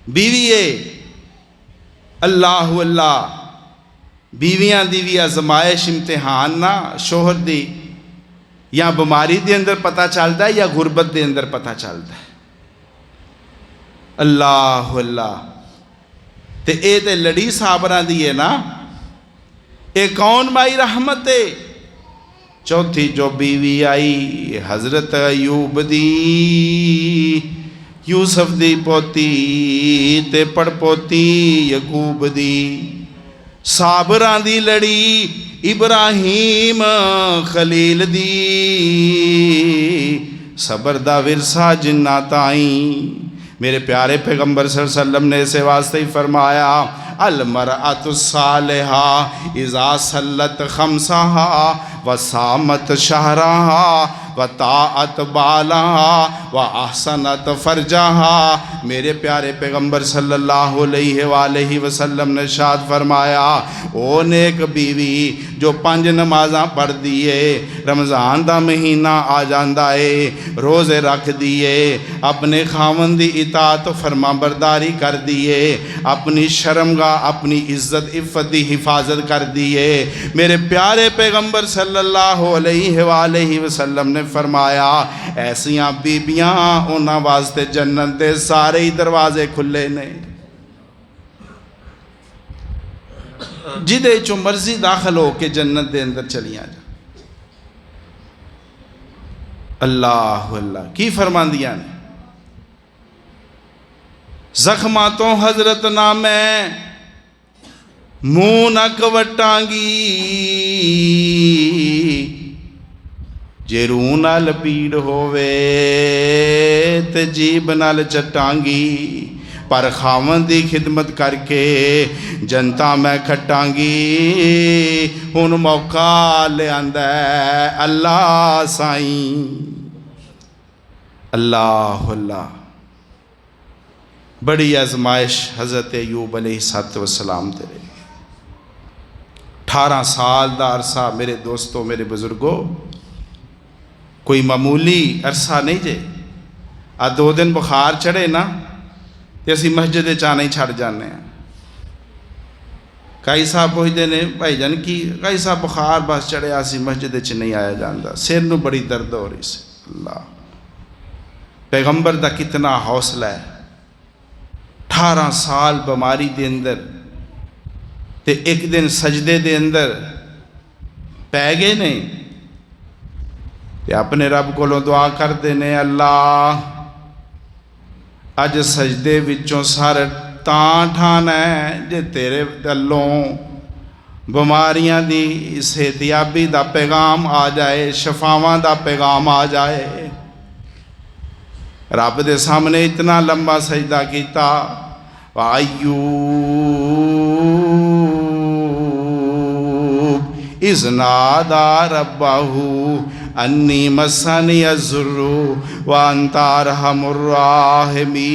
बीवी है। अल्लाह अल्लाह। बीवियां दी भी आजमाइश इम्तिहान ना शोहर दी या बीमारी के अंदर पता चलता है या गुरबत के अंदर पता चलता है। अल्लाह अल्लाह। ते ये तो लड़ी साबरा दी है ना, ये कौन माई रहमत है? चौथी जो बीवी आई हजरत अयूब दी, यूसुफ दी पोती ते पड़पोती यकूब दी, साबरां दी लड़ी इब्राहीम खलील दी, सबर दा विरसा जिन्ना ताई। मेरे प्यारे पैगंबर सल्लल्लाहु अलैहि वसल्लम ने इसे वास्ते ही फरमाया, अल मरअतु सालिहा इज़ा सल्लत खम्सहा व सामत शहरहा व ताअत बालहा व अहसनत फरजहा। मेरे प्यारे पैगंबर सल्लल्लाहु अलैहि वसल्लम ने इरशाद फरमाया, ओ नेक बीवी जो 5 नमाज़ां पढ़ दिए, रमज़ान का महीना आ जाता है, रोज़े रख दिए, अपने खावन की इताअत फरमा बरदारी कर दिए, अपनी शर्मगाह अपनी इज्जत इफ़्फ़त की हिफाजत कर दिए। मेरे प्यारे पैगंबर सल्लल्लाहु अलैहि वसल्लम ने फरमाया, ऐसियां बीबियां उन्हां वास्ते जन्नत के सारे ही दरवाजे खुले ने, जिदे चो मर्जी दाखिल हो के जन्नत के अंदर चलियां जा। अल्लाह अल्लाह। की फरमांदियां ने? जख्मा तो हजरत ना मैं मुँह न कवटांगी, जे रूह नाल पीड़ होवे ते जीभ नाल चटांगी, पर खावन दी खिदमत करके जनता मैं खटांगी। हुण मौका लिआंदा अल्लाह साईं। अल्लाह अल्लाह। बड़ी आजमाइश हज़रत अयूब अलैहिस्सलाम तेरे 18 साल का अरसा। मेरे दोस्तों मेरे बुजुर्गों, कोई मामूली अरसा नहीं जे। आ 2 दिन बुखार चढ़े ना तो असी मस्जिद आना ही छड़ जाने। कई साहब पूछते ने भाईजान की, कई साहब बुखार बस चढ़िया सी मस्जिद नहीं आया जाता, सिर नूं बड़ी दर्द हो रही सी। अल्लाह पैगंबर दा कितना हौसला है। 18 साल बीमारी दे अंदर ते एक दिन सजदे दे अंदर पै गए ने ते अपने रब कोलों दुआ करते ने, अल्लाह अज सजदे विचों सर तां ठाना है जे तेरे गलों बीमारियां दी सेहतियाबी दा पैगाम आ जाए, शफावां दा पैगाम आ जाए। रब दे सामने इतना लंबा सजदा किया। अय्यूब इज़ नादा रब्बहू अन्नी मस्सनी अज़्ज़ुर्रु व अंता अरहमुर राहिमीन।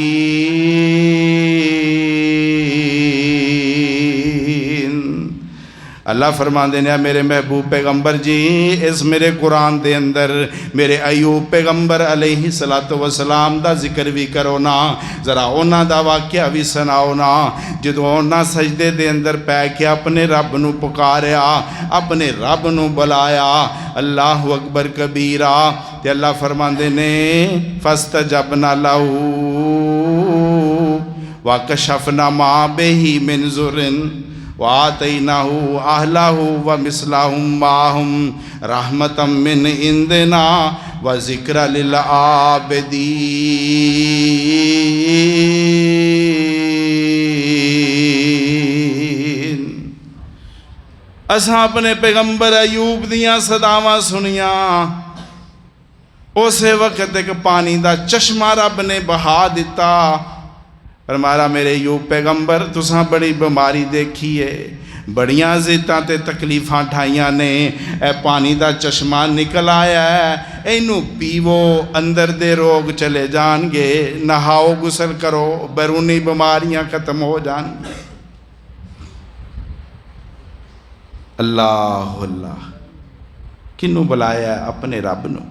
अल्लाह फरमाते हैं मेरे महबूब पैगंबर जी, इस मेरे कुरान दे अंदर मेरे अयूब पैगंबर अलैहिस्सलातु वस्सलाम दा जिक्र भी करो ना, जरा उन्हां दा वाक़या भी सुनाओ ना। जदों उन्हां सजदे दे अंदर पै के अपने रब नूं पुकारिया, अपने रब नूं बुलाया, अल्लाहु अकबर कबीरा, ते अल्लाह फरमाते ने फस्तजबना लहू व कशफना मा बिही मिन ज़ुर्रिन वातैनाहु अहलहु व मिसलहुम माहुम रहमतम मिन इंदिना व ज़िक्र लिल आबिदीन। असां अपने पैगंबर अयूब दियां सदावां सुनिया। उस वक्त एक पानी दा चश्मा रब ने बहा दिता। फरमाया मेरे अयूब पैगंबर तुसां बड़ी बीमारी देखी है, बड़ियां ज़िद्दां ते तकलीफ़ां ठाइयां ने, ए पानी दा चश्मा निकल आया है, इनू पीवो, अंदर दे रोग चले जाएंगे, नहाओ गुसल करो, बैरूनी बीमारियां खत्म हो जाएंगी। अल्लाह अल्लाह, किनू बुलाया? अपने रब नू।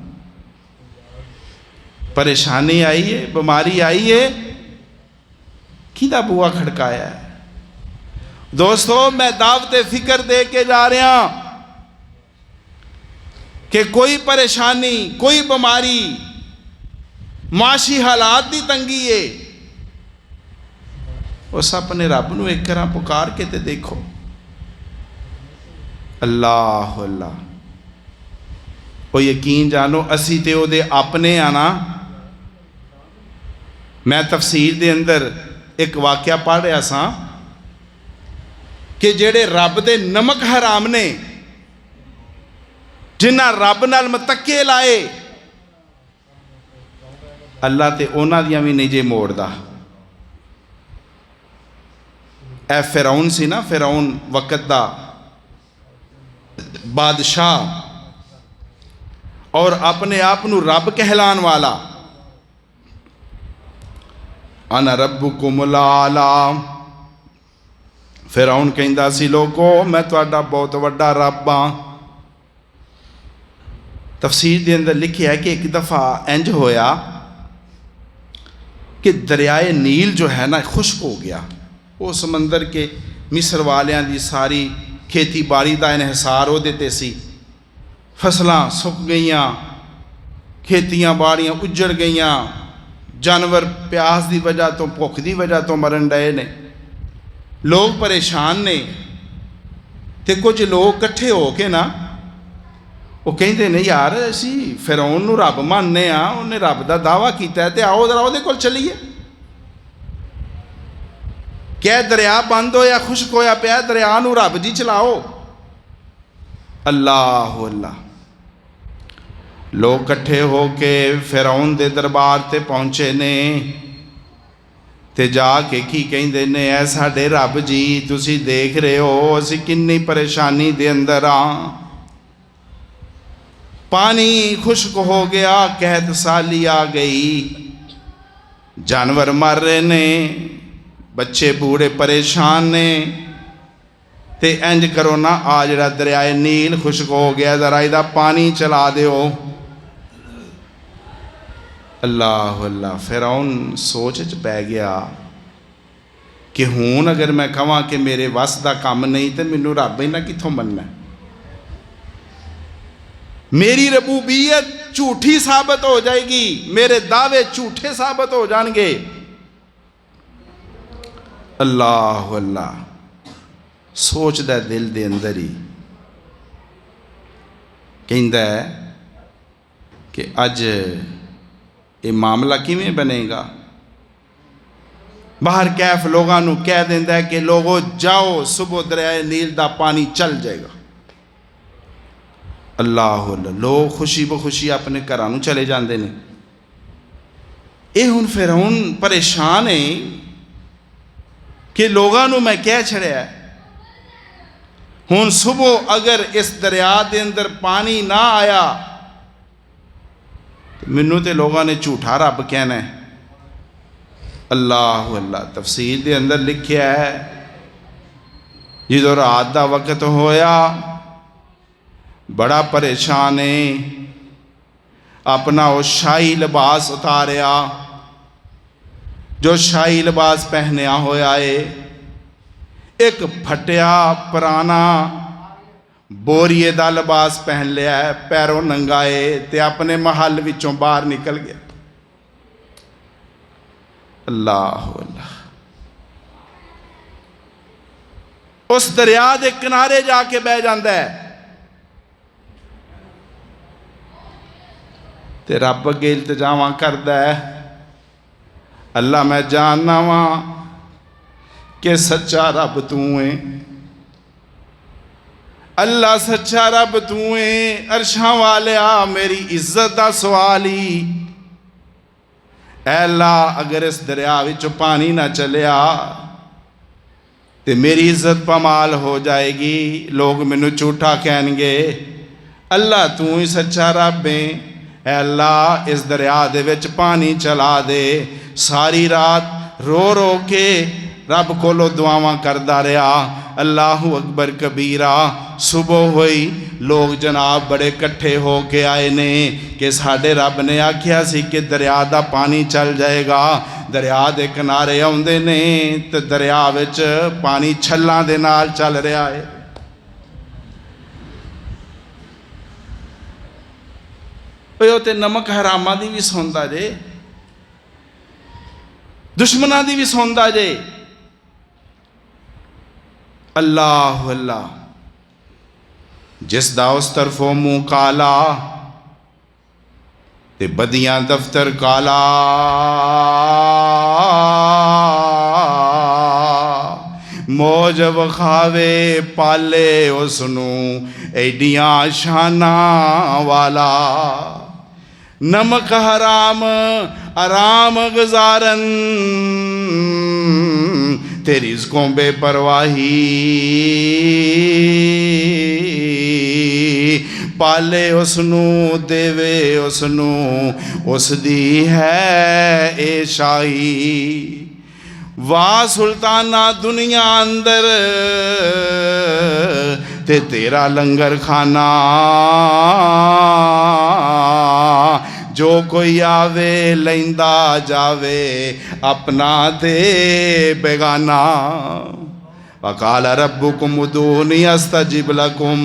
परेशानी आई है, बीमारी आई है, किदा बुआ खड़काया है? दोस्तों मैं दावते फिक्र दे के जा रहा कि कोई परेशानी, कोई बीमारी, माशी हालात की तंगी है, उस अपने रब नूं एक बार पुकार के ते देखो। अल्लाह अल्लाह, वो यकीन जानो असी ते ओदे अपने आना। मैं तफसीर दे अंदर एक वाक़या पढ़ रहा सा कि जेड़े रब दे नमक हराम ने, जिन्हां रब नाल मतक्के लाए, अल्लाह ते उन्हां दियां भी नहीं जे मोड़दा। ए फिरौन सी ना, फिरौन वक़्त दा बादशाह और अपने आप नूं रब कहलान वाला। अना रब्बुकुमुल आला, फिरौन कहंदा सी लोगो मैं तुहाडा बहुत वड्डा रब हां। तफसीर दे अंदर लिखिया है कि एक दफ़ा इंज होया कि दरियाए नील जो है ना खुश्क हो गया। वो समंदर के मिस्र वालियां दी सारी खेती बाड़ी का इन्हिसार वो ते सी, फसलां सुक गईयां, खेतियां बाड़ियां उजड़ गईयां, जानवर प्यास की वजह तो, भुख की वजह तो मरन डे ने, लोग परेशान ने। ते कुछ लोग कट्ठे हो के ना वो कहते ने यार असी फिरौन नूं रब मानने आ, उन्हें रब का दावा किया है, तो आओ जरा उहदे कोल चलीए। क्या दरिया बंद होया, खुश्क होया पिया, दरिया नूं रब जी चलाओ। अल्लाह अल्लाह, लोग कट्ठे हो के फिरौन दे दरबार ते पहुँचे ने ते जाके की कहंदे ने, ऐ साडे रब जी तुसी देख रहे हो असी किन्नी परेशानी दे अंदर आ, पानी खुश्क हो गया, कहत साली आ गई, जानवर मर रहे ने, बच्चे बूढ़े परेशान ने, ते इंज करो ना आ जरा दरियाए नील खुश्क हो गया, जरा इहदा पानी चला दिओ। अल्लाह अल्लाह, फिरौन सोच च पै गया कि हुण अगर मैं कहां कि मेरे वस का काम नहीं तो मैनू रब इन्हां कित्थों मनना। मेरी रबूबियत झूठी साबित हो जाएगी, मेरे दावे झूठे साबित हो जाएंगे। अल्लाह अल्लाह सोचदा दिल दे अंदर ही, कहंदा है कि अज ये मामला किवें बनेगा। बाहर कैफ लोगों को कह देंदा है कि लोगो जाओ, सुबह दरिया नील का पानी चल जाएगा। अल्लाह अल्लाह, लोग खुशी बखुशी अपने घरों नूं चले जाते हैं। ये हुण फिरौन परेशान है कि लोगों को मैं कह छड़िया, हुण सुबह अगर इस दरिया के अंदर पानी ना आया तो मैनू तो लोगों ने झूठा रब कहना है। अल्लाह अल्लाह, तफसीर के अंदर लिखा है जो रात का वक्त होया बड़ा परेशान है, अपना वो शाही लिबास उतारिया जो शाही लिबास पहनया होया है, एक फटिया पुराना बोरीए का लिबास पहन लिया है, पैरों नंगा है, ते अपने महल विचों बाहर निकल गया। अल्लाह अल्लाह, उस दरिया के किनारे जाके बह जाता है ते रब अगे इल्तजामा करदा है, अल्लाह मैं जानना वा कि सच्चा रब तू है, अल्लाह सच्चा रब तू है। अरशां वालिया मेरी इज्जत का सवाल ही, अल्लाह अगर इस दरिया विच पानी ना चलिया तो मेरी इज्जत पमाल हो जाएगी, लोग मैनू झूठा कहेंगे। अल्लाह तू ही सच्चा रब है, अल्लाह इस दरिया दे विच पानी चला दे। सारी रात रो रो के रब कोलो दुआवां करदा रहा, अल्लाहु अकबर कबीरा। सुबह हुई, लोग जनाब बड़े इकट्ठे हो के आए ने कि साडे रब ने आख्या सी कि दरिया का पानी चल जाएगा। दरिया के किनारे आउंदे ने तो दरिया विच पानी छल्लां दे नाल चल रहा है। वो तो नमक हरामा दी भी सुनदा जे, दुश्मना दी भी सुनदा जे। अल्लाह अल्लाह, जिस दा उस तरफों मुँह काला ते बदियां दफ्तर काला, मौज वखावे पाले उसनू एडियां शाना वाला। नमक हराम आराम गुजारन तेरी रिज़्क़ों बेपरवाही, पाले उसनू देवे उसनू उसदी है ए शाही। वाह सुल्ताना दुनिया अंदर ते तेरा लंगर खाना, जो कोई आवे लैंदा जावे अपना ते बेगाना। वकाल रब्बुकुम उदूनी अस्तजिब लकुम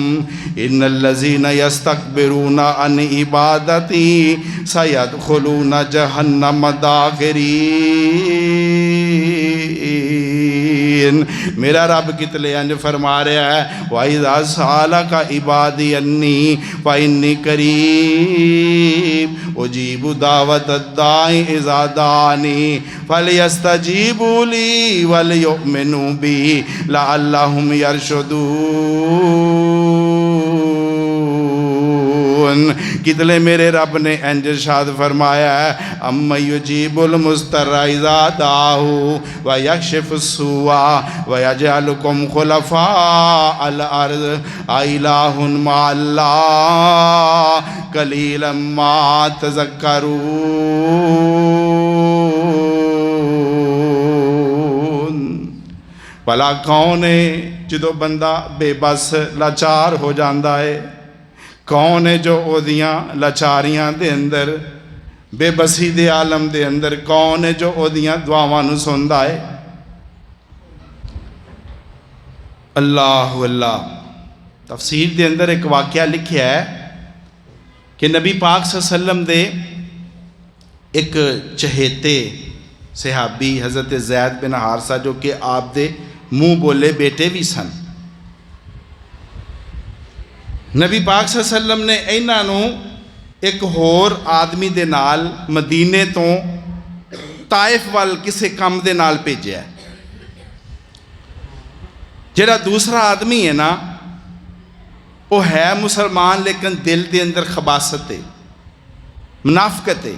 इन्नल्लज़ीना यस्तकबिरूना अन इबादती सयदखुलूना जहन्नम दाखिरीन। मेरा रब कितले अंज फरमा रहा है, वाइज़ा सालका इबादी अन्नी फ़इन्नी करीब उजीबु दावत दाई इज़ा दानी फलयस्तजीबू ली वलयुमिनू बी लअल्लहुम यरशुदून। कितले मेरे रब ने इंज इरशाद फरमाया है, अम्मा युजीबुल मुस्तर्रा इज़ा दाहू व यक्शिफु सुआ व यजअलुकुम खुलफा अल अर्ज़ अइलाहुन मअल्लाह कलीलन मा तज़क्करून। भला कौन है जो बंदा बेबस लाचार हो जाता है, कौन है जो ओदियां लाचारियां दे अंदर बेबसी दे आलम दे अंदर कौन है जो ओदियां दुआवां नूं सुनदा है। अल्लाह अल्लाह, तफसीर दे अंदर एक वाक़या लिखा है कि नबी पाक सल्लम दे एक चहेते सहाबी हज़रत ज़ैद बिन हारसा जो कि आप दे मुँह बोले बेटे भी सन, नबी पाक सल्लम ने इन्हों एक होर आदमी दे नाल मदीने तो ताइफ वाल किसी काम दे नाल भेजा। जिहड़ा दूसरा आदमी है ना वो है मुसलमान लेकिन दिल के अंदर खबासत है, मुनाफकत है।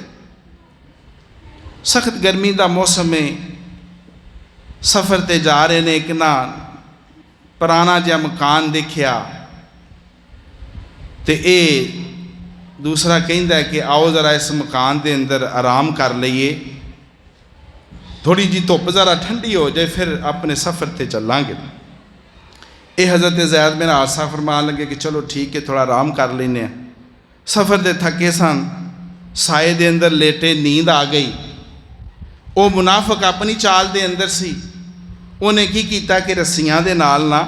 सख्त गर्मी का मौसम है, सफ़र ते जा रहे ने, एक ना पुराना जिहा मकान देखिया तो ये दूसरा कहता है कि आओ ज़रा इस मकान के अंदर आराम कर लीए, थोड़ी जी धुप ज़रा ठंडी हो जाए फिर अपने सफ़र ते चलांगे। ये हज़रत ज़ैद बिन हारसा फरमान लगे कि चलो ठीक है थोड़ा आराम कर लेने। सफ़र दे थके सन, साए दे अंदर लेटे, नींद आ गई। वो मुनाफिक अपनी चाल दे अंदर सी, उन्हें की किया कि रस्सियां दे नाल ना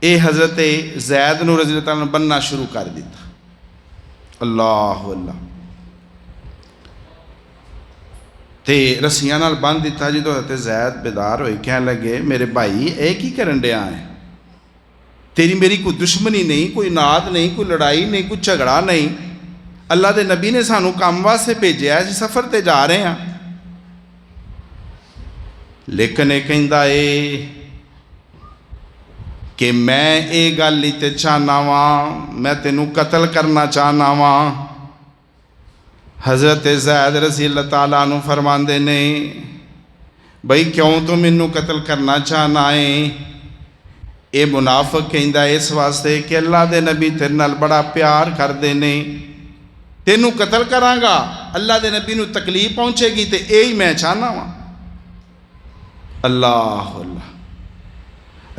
ये हज़रत ज़ैद नूं रज़ी अल्लाह अन्हु बनना शुरू कर दिता। अल्लाह अल्लाह ते रस्सियां नाल बन दिता। जो हज़रत ज़ैद बेदार होए कह लगे मेरे भाई ये की करन दिया है, तेरी मेरी कोई दुश्मनी नहीं, कोई नाद नहीं, कोई लड़ाई नहीं, कोई झगड़ा नहीं। अल्लाह के नबी ने सानू काम वास्ते भेजा, असीं सफ़र ते जा रहे हैं। लेकिन यह कहता है कि मैं ये गल ही तो चाहना वा, मैं तेनू कतल करना चाहना वा। हज़रत ज़ैद रज़ी अल्लाह तआला अन्हु फरमाते ने बई क्यों तू मैनू कतल करना चाहना है। ये मुनाफिक कहता इस वास्ते कि अल्लाह के नबी तेरे नाल बड़ा प्यार करते ने, तेनू कतल करांगा, अल्लाह के नबी नू तकलीफ पहुँचेगी तो यही मैं चाहना वा। अल्लाह अल्लाह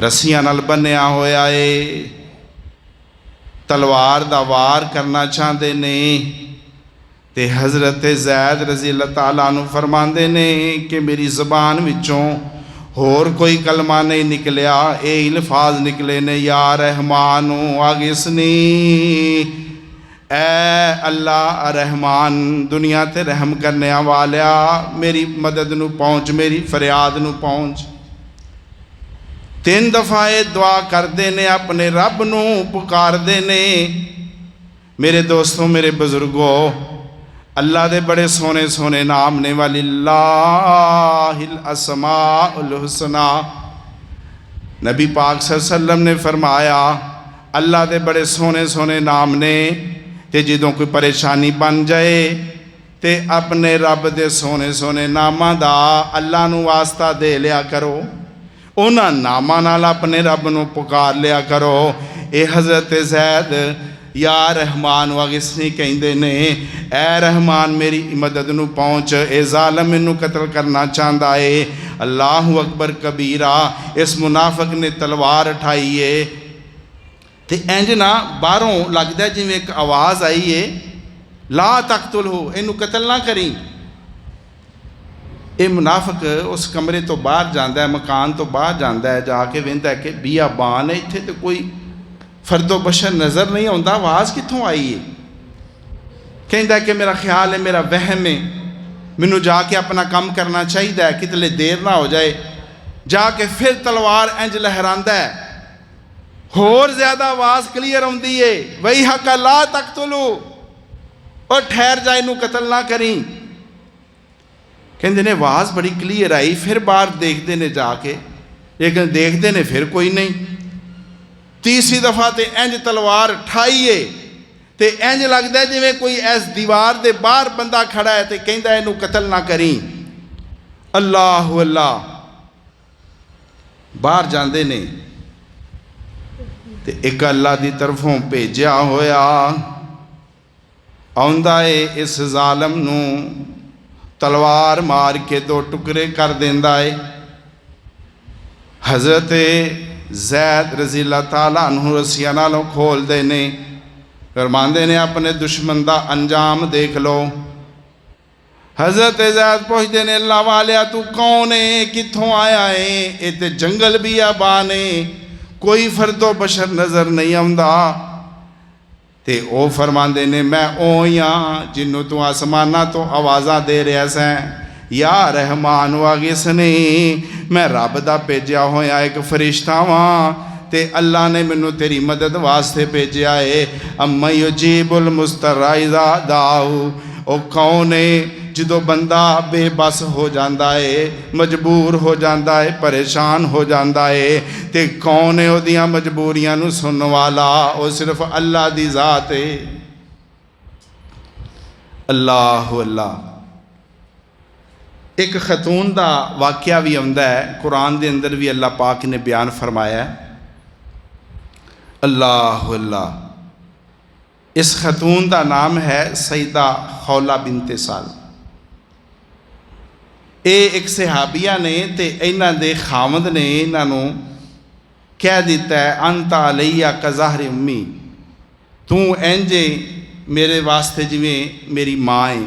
रस्सियां नाल बन्निया होया है, तलवार दा वार करना चाहते ने। ते हज़रत ज़ैद रज़ी अल्लाह तआला अन्हु फरमाते ने कि मेरी ज़बान विचों होर कोई कलमा नहीं निकलिया, ये अल्फाज निकले ने या रहमानो आगिसनी, ऐ अल्लाह रहमान दुनिया ते रहम करने वालिया मेरी मदद नू पहुँच, मेरी फरियाद नू पहुँच। 3 दफ़ा ये दुआ करते ने, अपने रब नू पुकारते ने। मेरे दोस्तों मेरे बुजुर्गों, अल्लाह दे बड़े सोने सोने नाम ने, वलिल्लाहिल अस्माउल हुस्ना। नबी पाक सल्लल्लाहु अलैहि वसल्लम ने फरमाया अल्लाह दे बड़े सोने सोने नाम ने, ते जदों कोई परेशानी बन जाए ते अपने रब दे सोने सोने नामां दा अल्लाह नू वास्ता दे लिया करो, उन्हां नामां नाल अपने रब नू पुकार लिया करो। ये हज़रत ज़ैद या रहमान वागिसनी कहते ने, ऐ रहमान मेरी मदद नू पहुँच, ए जालिम मैनू कतल करना चाहता है। अल्लाहु अकबर कबीरा। इस मुनाफिक ने तलवार उठाई है तो इंज ना बाहरों लगता जिवें एक आवाज़ आई है ला तकतुल हो, इनू कतल ना करी। ये मुनाफिक उस कमरे तो बाहर जाता है, मकान तो बाहर जाता है, जाके वेंदा है कि बियाबान है, इत्थे तो कोई फर्दो बशर नज़र नहीं आता, आवाज़ कित्थों आई है। कहता है कि मेरा ख्याल है, मेरा वहम है, मैनू जाके अपना काम करना चाहिए, कितने देर ना हो जाए। जाके फिर तलवार इंज लहरांदा है, होर ज़्यादा आवाज़ क्लीयर आती है, वही हक ला तकतुलू, और ठहर जाए, इनू कतल ना करी। कहते ने आवाज़ बड़ी क्लीयर आई, फिर बाहर देखते ने जाके, लेकिन देखते ने फिर कोई नहीं। तीसरी दफ़ा तो इंज तलवार ठाईए तो इंज लगता है जिवें कोई इस दीवार के बाहर बंदा खड़ा है तो कहता इनू कतल ना करी। अल्लाह अल्लाह बाहर जाते ने तो एक अल्लाह की तरफों भेजा होया आउंदा है, इस जालम नू तलवार मार के 2 टुकड़े कर देंदा है। हज़रत ज़ैद रज़ी अल्लाह तआला अन्हु रस्सियां नालों खोलते ने, फरमांदे ने अपने दुश्मन का अंजाम देख लो। हज़रत ज़ैद पूछते ने अल्लाह वालिया तू कौन है, कित्थों आया है, ये तो जंगल भी आबान है, कोई फर्दो बशर नज़र नहीं आता। ते ओ फरमांदे ने मैं ओ ही हाँ जिन्हों तू आसमाना तो आवाज़ा दे रहा सैं या रहमान वागिसनी, मैं रब दा भेजा होया एक फरिश्ता वां ते अल्लाह ने मैनू तेरी मदद वास्ते भेजा है। अम्मा युजीबुल मुस्तर्रा इज़ा दाऊ, ओ कौन है जो बंदा बेबस हो जाता है, मजबूर हो जाता है, परेशान हो जाता है, ते कौन है उहदियां मजबूरियां नू सुनने वाला? वो सिर्फ अल्लाह दी ज़ात है। अल्लाह अल्लाह। एक खतून का वाक़या भी आउंदा है कुरान के अंदर भी, अल्लाह पाक ने बयान फरमाया। अल्लाह अल्लाह। इस खतून का नाम है सईदा खौला बिनते साल। ये एक सहाबिया ने ते इन्हां दे खामद ने इन्हों कह दिता है अंत अलैया कज़हर उम्मी, तू इंजे मेरे वास्ते जिवें मेरी माँ है।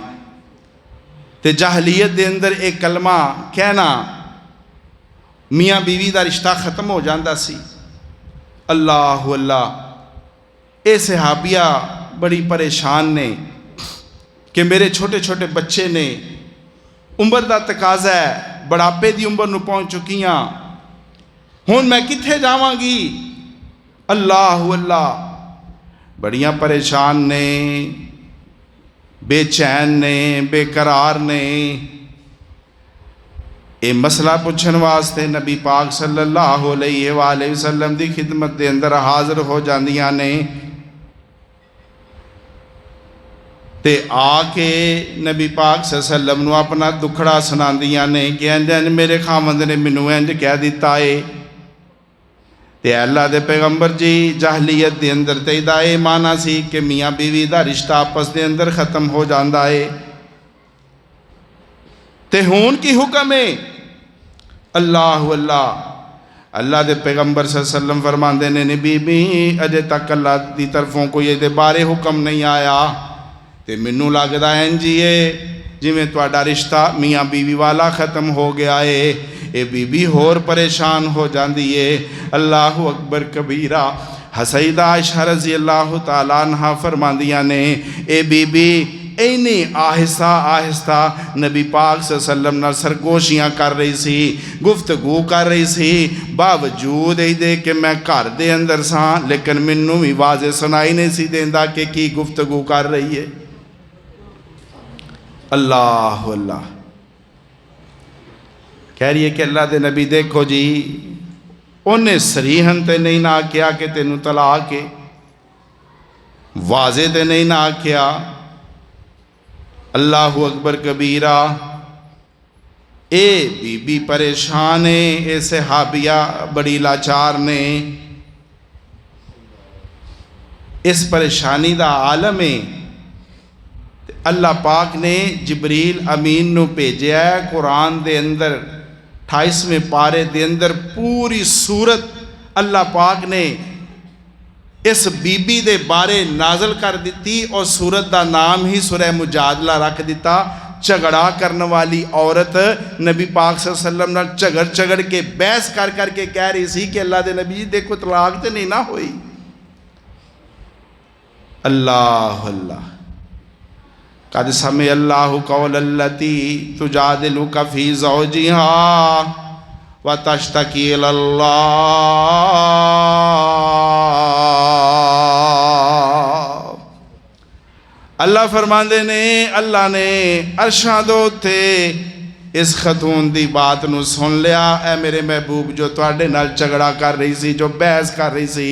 तो जाहलीयत के अंदर एक कलमा कहना मियाँ बीवी का रिश्ता खत्म हो जाता सी। अल्लाह अल्लाह। ये सहाबिया बड़ी परेशान ने कि मेरे छोटे छोटे बच्चे ने, उम्र का तकाजा है, बुढ़ापे की उम्र नूं पहुँच चुकियाँ, हुण मैं कित्थे जावांगी? अल्लाह अल्लाह। बड़ियां परेशान ने, बेचैन ने, बेकरार ने। ये मसला पूछने वास्ते नबी पाक सल्लल्लाहु अलैहि वसल्लम की खिदमत के अंदर हाज़र हो जांदियां ने। ते आके नबी पाक सल्लल्लाहु अलैहि वसल्लम अपना दुखड़ा सुनांदियां ने कि इंज मेरे खामद ने मैनू इंज कह दिता है। ते अल्लाह दे पैगंबर जी जाहलीयत के अंदर तो इहदा ये माना सी कि मियाँ बीवी का रिश्ता आपस के अंदर खत्म हो जाता है। ते हुण की हुक्म है? अल्लाह अल्लाह। अल्लाह दे पैगंबर सल्लल्लाहु अलैहि वसल्लम फरमाते ने नी बीबी अजे तक अल्लाह की तरफों कोई ये बारे हुक्म नहीं आया, तो मैनू लगता इंज ही है जिवें तुहाडा रिश्ता मियाँ बीवी वाला ख़त्म हो गया है। ये बीबी होर परेशान हो जाती है। अल्लाह अकबर कबीरा। हसैदा आयशा रज़ी अल्लाह तआला अन्हा फरमांदियां ने ए बीबी इन्नी आहिस्ता आहिस्ता नबी पाक सल्लल्लाहु अलैहि वसल्लम नाल सरगोशियां कर रही सी, गुफ्तगू कर रही सी, बावजूद इहदे कि मैं घर दे अंदर सां, लेकिन मैनू भी वाज़े सुनाई नहीं सी देंदा कि की गुफ्तगू कर रही है। अल्लाह अल्लाह। कह रही है कि अल्लाह के नबी देखो जी, उन्हें सरीहन ते नहीं ना आख्या कि तेनू तलाक है, वाजे ते नहीं ना आख्या। अल्लाह अकबर कबीरा। ए बीबी परेशान है, ए सहाबिया बड़ी लाचार ने। इस परेशानी का आलम है। अल्लाह पाक ने जिब्रील अमीन नू भेजा है कुरान दे अंदर 28वें पारे दे अंदर पूरी सूरत अल्लाह पाक ने इस बीबी दे बारे नाजल कर दी और सूरत का नाम ही सूरह मुजादला रख दिता। झगड़ा करने वाली औरत नबी पाक सल्लल्लाहु अलैहि वसल्लम नाल झगड़ झगड़ के बहस कर करके कह रही सी कि अल्लाह के नबी जी देखो तलाक तो नहीं ना हुई। अल्लाह अल्लाह। कद समी अल्लाहु कौल अल्लती तुजादिलुका फी ज़ौजिहा व तश्तकी इलल्लाह। अल्लाह फरमांदे ने अल्लाह ने अर्शां दे उत्ते इस खतून की बात नू सुन लिया। ऐ मेरे महबूब जो तुहाडे नाल झगड़ा कर रही सी, जो बहस कर रही सी,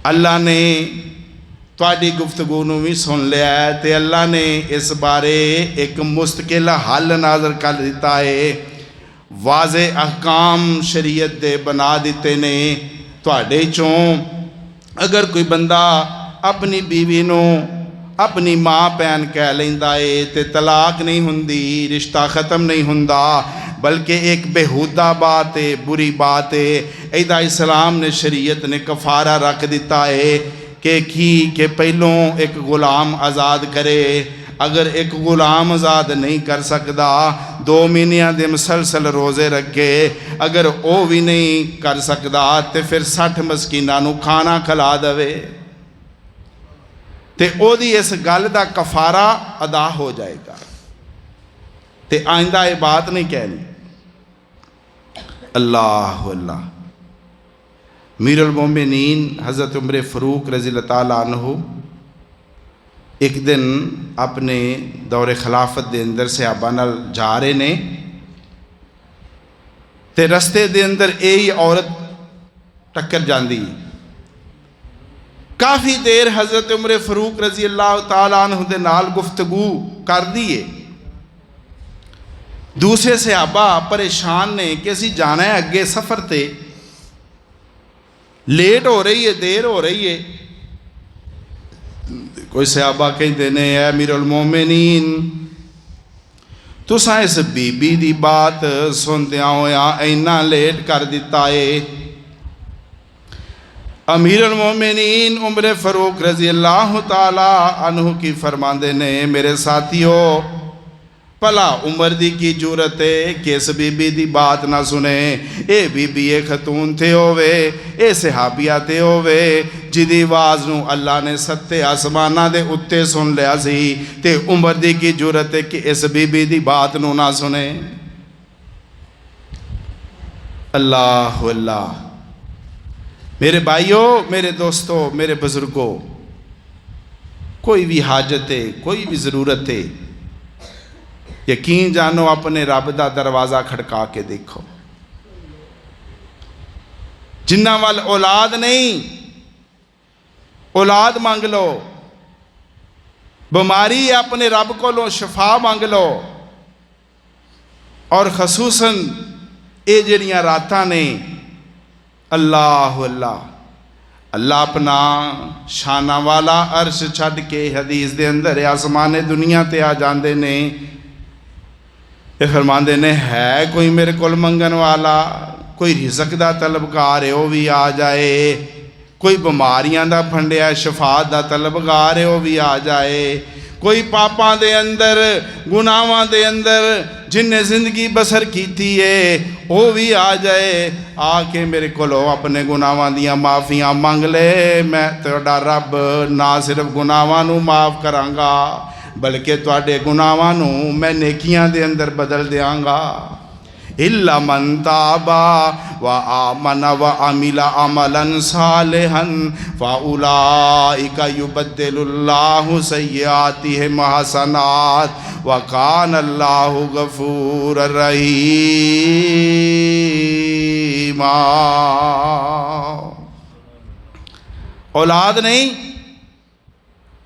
अल्लाह ने तुहाडी गुफ्तगू नू भी सुन लिया है। ते अल्लाह ने इस बारे एक मुस्तकिल हल नाज़र कर दिता है। वाज़े अहकाम शरीयत दे बना दिते ने। तुहाडे चों अगर कोई बंदा अपनी बीवी नू अपनी माँ भैन कह लेंदा है ते तलाक नहीं हुंदी, रिश्ता ख़त्म नहीं हुंदा, बल्कि एक बेहुदा बात है, बुरी बात है। इहदा इस्लाम ने शरीयत ने कफ़ारा रख दिता है कि पहलों एक गुलाम आज़ाद करे। अगर एक गुलाम आज़ाद नहीं कर सकता, 2 महीनों के मुसलसल रोज़े रखे, अगर वो भी नहीं कर सकता तो फिर 60 मस्कीनां नूं खाना खिला दवे। ते ओदी इस गल दा कफारा अदा हो जाएगा ते आइंदा ये बात नहीं कहनी। अल्लाह अल्लाह। मीरुल मोमिनीन हज़रत उमर फ़ारूक रज़ी अल्लाह ताला अन्हु एक दिन अपने दौरे खिलाफत के अंदर सहाबा नाल जा रहे ने ते रस्ते दे अंदर यही औरत टक्कर जाती। काफ़ी देर हज़रत उमर फ़ारूक रज़ी अल्लाह ताला अन्हु दे नाल गुफ्तगू कर दी है। दूसरे सहाबा परेशान ने कि असी जाना है अगे सफ़र ते, लेट हो रही है, देर हो रही है। कोई सहाबा कहते ने ऐ मीरुल मोमिनीन तुसां इस बीबी दी बात सुनदिया होया इन्ना लेट कर दिता है। अमीरुल मोमिनीन उमर फ़ारूक रज़ी अल्लाह ताला अन्हु की फरमांदे ने मेरे साथियों भला उमर दी की जरूरत है कि इस बीबी दी बात ना सुने। ये बीबी ए खतून थे होवे, ए सहाबिया थे होवे जिदी आवाज़ नूं अल्लाह ने सत्ते आसमाना दे उत्ते सुन लिया सी ते उमर दी की जरूरत है कि इस बीबी दी बात नूं ना सुने। अल्लाह अल्लाह। मेरे भाइयों, मेरे दोस्तों, मेरे बुजुर्गों, कोई भी हाजत है, कोई भी ज़रूरत है, यकीन जानो अपने रब का दरवाज़ा खड़का के देखो। जिन्ना वाल औलाद नहीं, औलाद मांग लो। बीमारी है अपने रब को शफा मांग लो। और खसूसन ये जड़ियाँ रातां ने अल्लाह अल्लाह अल्लाह अपना शाना वाला अर्श छड़ के हदीस दे अंदर आसमाने दुनिया ते आ जाते ने। ये फरमाते ने है कोई मेरे को मंगन वाला, कोई रिज़्क दा तलबगार है वह भी आ जाए, कोई बीमारियां दा फंडिया शफा दा तलबगार है वह भी आ जाए, कोई पापां दे अंदर गुनाहां दे अंदर जिन्हें जिंदगी बसर की है वह भी आ जाए, आके मेरे को अपने गुनाहां दियां माफ़ियां मंग ले। मैं तेरा रब ना सिर्फ गुनाहां नूं माफ़ करांगा बल्कि तुहाडे गुनाहां नूं मैं नेकियां दे अंदर बदल देंगा। इल्ला मन ताबा व आमन व अमिला अमलन सालिहन फउलाइका युबद्दिलुल्लाहु सय्यातिहिम हसनात व कान अल्लाहु गफूरर रहीमा। औलाद नहीं,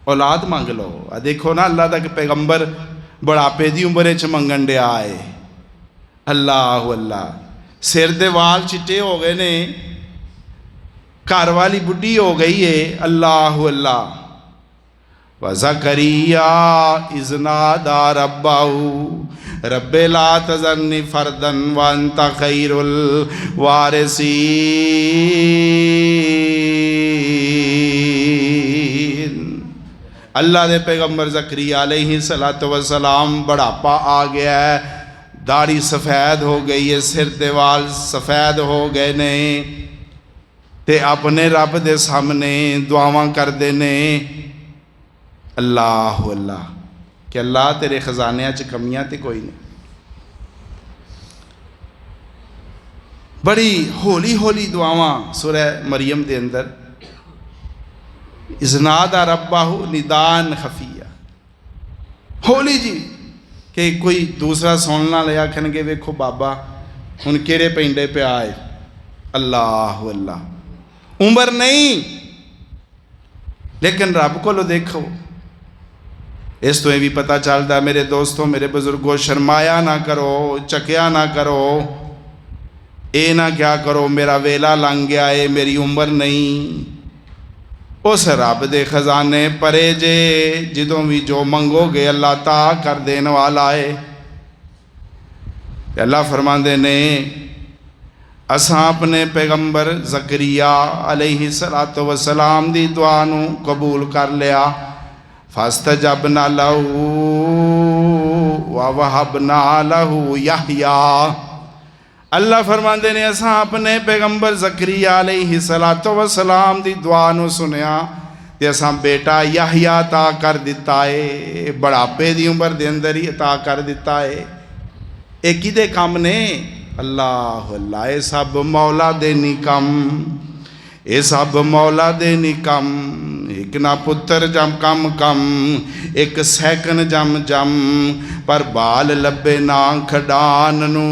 औलाद मंग लो। देखो ना अल्लाह का पैगंबर बुढ़ापे की उम्र च मंगन दिया है। अल्लाह अल्लाह। सिर दे वाल चिट्टे हो गए ने, घर वाली बुढ़ी हो गई है। अल्लाह अल्लाह। वज़करिया इज़नादा रब्बाहू रब्बे ला तज़रनी फ़र्दन व अंत खैरुल वारिसीन। अल्लाह दे पैगंबर ज़करिया अलैहिस्सलातु वस्सलाम बुढ़ापा आ गया है, दाढ़ी सफ़ेद हो गई है, सिर दे वाल सफ़ेद हो गए ने ते अपने रब दे सामने दुआवां करते ने। अल्लाह अल्लाह कि अल्लाह तेरे खजानिया च कमियां तो कोई नहीं। बड़ी हौली हौली दुआवां सूरह मरियम के अंदर इज़नादा रब्बाहू निदान खफिया, हौली जी कि कोई दूसरा सुन ना लिया आखनगे वेखो बाबा हुण केड़े पेंडे पे आए। अल्लाह अल्लाह। उम्र नहीं लेकिन रब को देखो। इस तो भी पता चलता मेरे दोस्तों, मेरे बुजुर्गों, शर्माया ना करो, चकिया ना करो, ये ना क्या करो मेरा वेला लंघ गया है, मेरी उम्र नहीं। उस रब दे खजाने परे जे जिदों भी जो मंगोगे अल्लाह ता कर देने वाला है। अल्लाह फरमाते ने असां अपने पैगंबर ज़करिया अलैहिस्सलातु वस्सलाम दी दुआ नूं कबूल कर लिया। फस्तजबना लहू व वहबना लहू यहया। अल्लाह फरमाते ने असां अपने पैगंबर ज़करिया अलैहिस्सलातु वस्सलाम दी दुआ नूं सुनिया ते असां बेटा याहिया अता कर दिता है, बुढ़ापे की उम्र के अंदर ही अता कर दिता है। ये किदे काम ने? अल्लाह अल्लाह, ये सब मौला दे निकम, ये सब मौला दे निकम। एक ना पुत्र जम कम कम, एक सैकन जम जम, पर बाल लब्बे ना खडान नू।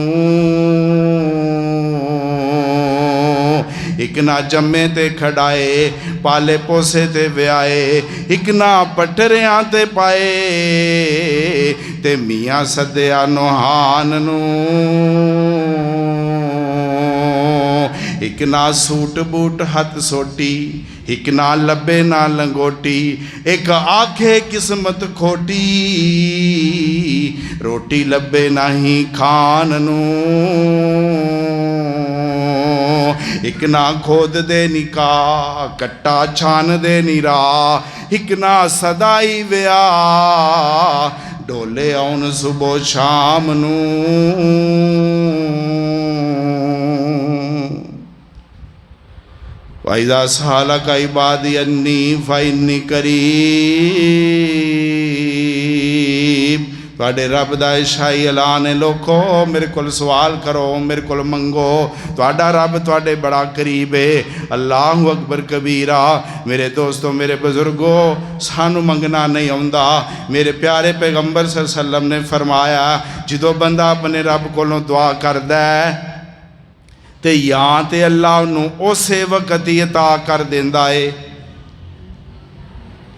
एक ना जम्मे ते खड़ाए, पाले पोसे ते व्याए, एक ना पटरियां ते पाए, ते मियाँ सद्या नोहान नू। एक ना सूट बूट हथ सोटी, एक ना लब्बे ना लंगोटी, एक आखे किस्मत खोटी, रोटी लब्बे नहीं खान नू। एक ना खोद दे निका, कट्टा छान दे निरा, एक ना सदाई व्या, डोले आउन सुबह शाम नू। वाइदा साला का इबादी अन्नी फाइन्नी करीब, तुहाडे रब दा शाही ऐलान है, लोको मेरे को सवाल करो, मेरे को मंगो, तुहाडा रब तुहाडे बड़ा करीब है। अल्लाहु अकबर कबीरा। मेरे दोस्तों, मेरे बुजुर्गो, सानू मंगना नहीं आउंदा। मेरे प्यारे पैगंबर सल्लल्लाहु अलैहि वसल्लम ने फरमाया, जो बंदा अपने रब कोलों दुआ करदा है ते या ते अल्लाह उन्होंने उसे वक्त ही अता कर देंदा है,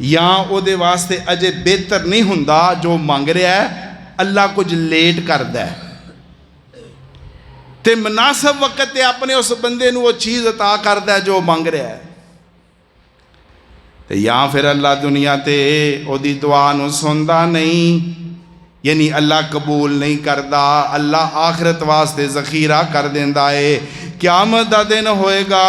या उहदे वास्ते अजे बेहतर नहीं हुंदा जो मंग रहा है, अल्लाह कुछ लेट करदा है, ते मुनासिब वक्त ते अपने उस बंदे नूं वो चीज़ अता करदा है जो मंग रहा है। ते या फिर अल्लाह दुनिया ते ओदी दुआ नूं सुनदा नहीं, यानी अल्लाह कबूल नहीं करता। अल्लाह आखिरत वास्ते जखीरा कर देंदा है। क़यामत दा दिन होएगा,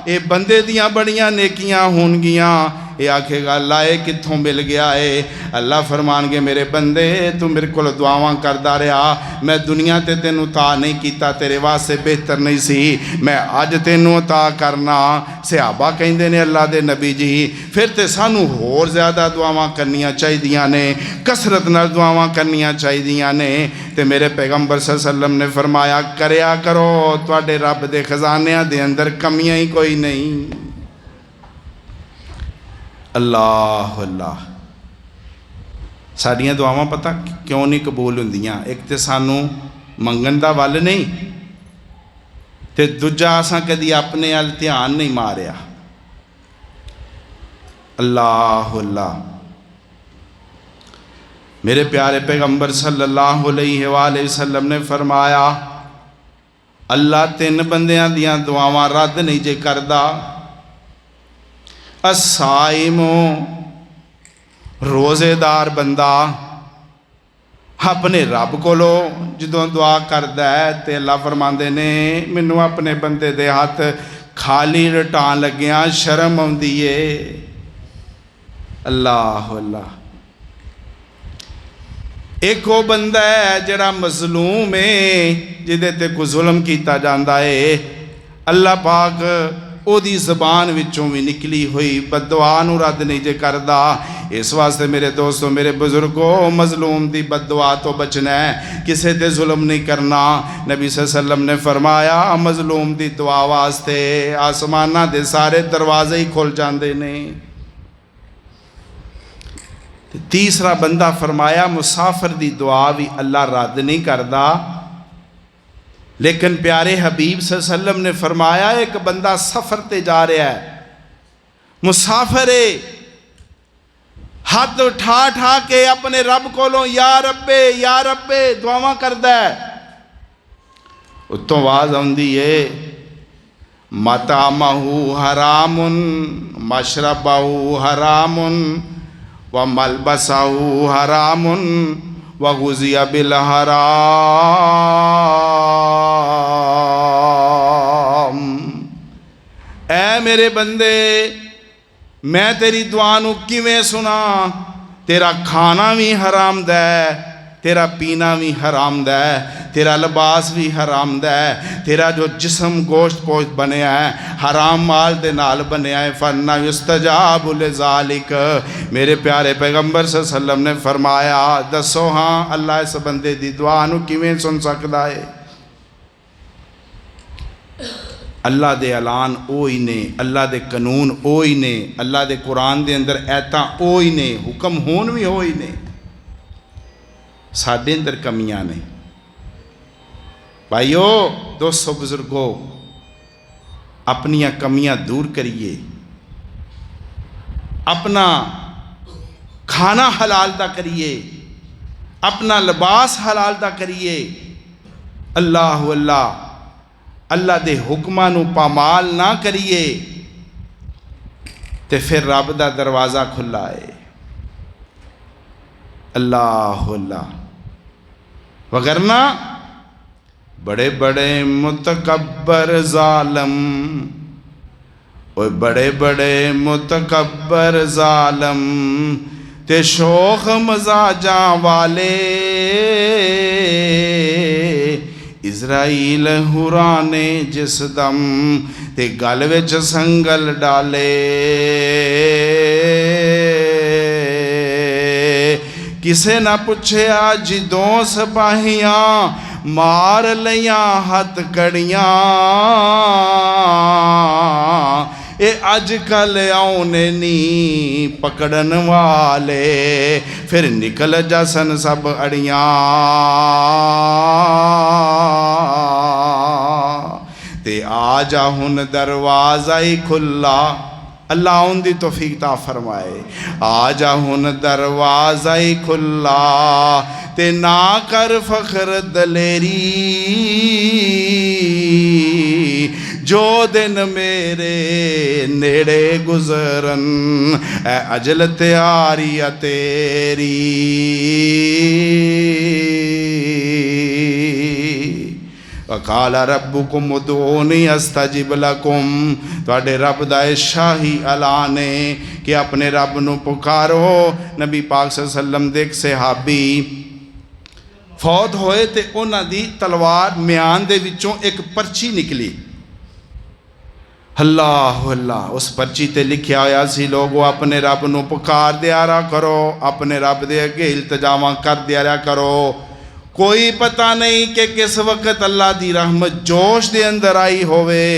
ये बंदे दियां बड़ियां नेकियां होणगियां, ये आखेगा अल्लाह ये कित्थों मिल गया है। अल्लाह फरमानगे मेरे बंदे तू मेरे को दुआवां करदा रहा, मैं दुनिया ते तेनू ता नहीं किया, तेरे वास्ते बेहतर नहीं सी, मैं अज तेनू ता करना। सहाबा कहंदे ने अल्लाह दे नबी जी फिर ते सानू होर ज़्यादा दुआवां करनियां चाहिदियां ने, कसरत नाल दुआवां करनियां चाहिदियां ने। ते मेरे पैगंबर सल्लल्लाहु अलैहि वसल्लम ने फरमाया करया करो, तुहाडे रब दे खजानियां दे अंदर कमियां ही कोई नहीं। अल्लाह अल्लाह। साड़ियाँ दुआवां पता क्यों नहीं कबूल होंदियां? एक तो सानू मंगन दा वल नहीं, ते दूजा असां कदी अपने अल ध्यान नहीं मारिया। अल्लाह अल्लाह। मेरे प्यारे पैगंबर सल्लल्लाहु अलैहि वसल्लम ने फरमाया अल्लाह तीन बंदियां दियां दुआवां रद्द नहीं जे करदा। असाइमो रोज़ेदार बंदा अपने रब कोलो जदों दुआ करदा है ते अल्लाह फरमांदे ने मैनू अपने बंदे दे हथ खाली रटान लग्गियां शर्म आउंदी है। अल्लाह अल्लाह। एक वो बंदा है जिहड़ा मजलूम है, जिहदे ते कोई जुल्म किया जाता है, अल्लाह पाक ओदी ज़बान विचों भी निकली हुई बददुआ नूं रद्द नहीं जे करदा। इस वास्ते मेरे दोस्तों मेरे बुजुर्गों, मजलूम दी बददुआ तो बचना है, किसे ते जुल्म नहीं करना। नबी सल्लल्लाहु अलैहि वसल्लम ने फरमाया मजलूम दी दुआ वास्ते आसमानां दे सारे दरवाजे ही खुल जाते ने। तीसरा बंदा फरमाया मुसाफिर दी दुआ भी अल्लाह रद्द नहीं करदा, लेकिन प्यारे हबीब सल्लल्लाहु अलैहि वसल्लम ने फरमाया एक बंदा सफ़र ते जा रहा है, मुसाफिर है, हाथ उठा ठा के अपने रब कोलों या रब्बे दुआवां करदा है। उत्तों आवाज़ आउंदी है मतामहू हरामुन मशरबहू हरामुन व मलबसहू हरामुन व गुज़िया बिल हराम। ऐ मेरे बंदे मैं तेरी दुआ नूं किवें सुना, तेरा खाना भी हराम दा है, तेरा पीना भी हराम दा है, तेरा लिबास भी हराम दा है, तेरा जो जिस्म गोश्त पोश्त बनया है हराम माल दे नाल बनया है। फन्ना युस्तजाब लिज़ालिक, मेरे प्यारे पैगंबर सल्लल्लाहु अलैहि वसल्लम ने फरमाया दसो हाँ अल्लाह इस बंदे दी दुआ नूं किवें सुन सकदा है। अल्लाह दे ऐलान ओ ही ने, अल्लाह दे कानून ओ ही ने, अल्लाह दे कुरान दे अंदर ऐतां ओ ही ने, हुक्म होन भी ओ ही ने। साडे अंदर कमियां ने भाईओ, दोस्तों बुजुर्गो, अपनियां कमियां दूर करिए, अपना खाना हलाल दा करिए, अपना लिबास हलाल दा करिए। अल्लाह अल्लाह अल्लाह दे हुक्मां नूं पामाल ना करिए ते फिर रब दा दरवाज़ा खुला है। अल्लाह अल्लाह, वगरना बड़े बड़े मुतकब्बर ज़ालम, ओए बड़े बड़े मुतकब्बर ज़ालम ते शोख मजाजा वाले इज़राइल हुराने जिस दम ते गल विच संगल डाले। किसे ना पुछया जिदों सिपाहियां मार लियां हथ कड़ियां, ए अजकल आउने नी पकड़न वाले, फिर निकल जासन सब अड़ियां। ते आ जा हुन दरवाज़ा ही खुला, अल्लाह उनकी तौफीक ता फरमाए। आ जा हुन दरवाज़ा ही खुला ते ना कर फख्र दलेरी, जो दिन मेरे नेड़े गुजरन ए अजल तैयारी तेरी। वकाल रब्बुकुम उदऊनी अस्तजिब लकुम, तुहाडे रब दा शाही ऐलान है कि अपने रब नूं पुकारो। नबी पाक सल्लल्लाहु अलैहि वसल्लम दे एक सहाबी फौत होए ते उन्हां दी तलवार म्यान दे विचों एक पर्ची निकली। अल्लाह अल्लाह, उस पर्ची ते लिखिया होया सी लोगो अपने रब नूं पुकार दिया रहा करो, अपने रब दे अगे इल्तजामा कर दिया करो। कोई पता नहीं कि किस वक्त अल्लाह दी रहमत जोश दे अंदर आई होवे।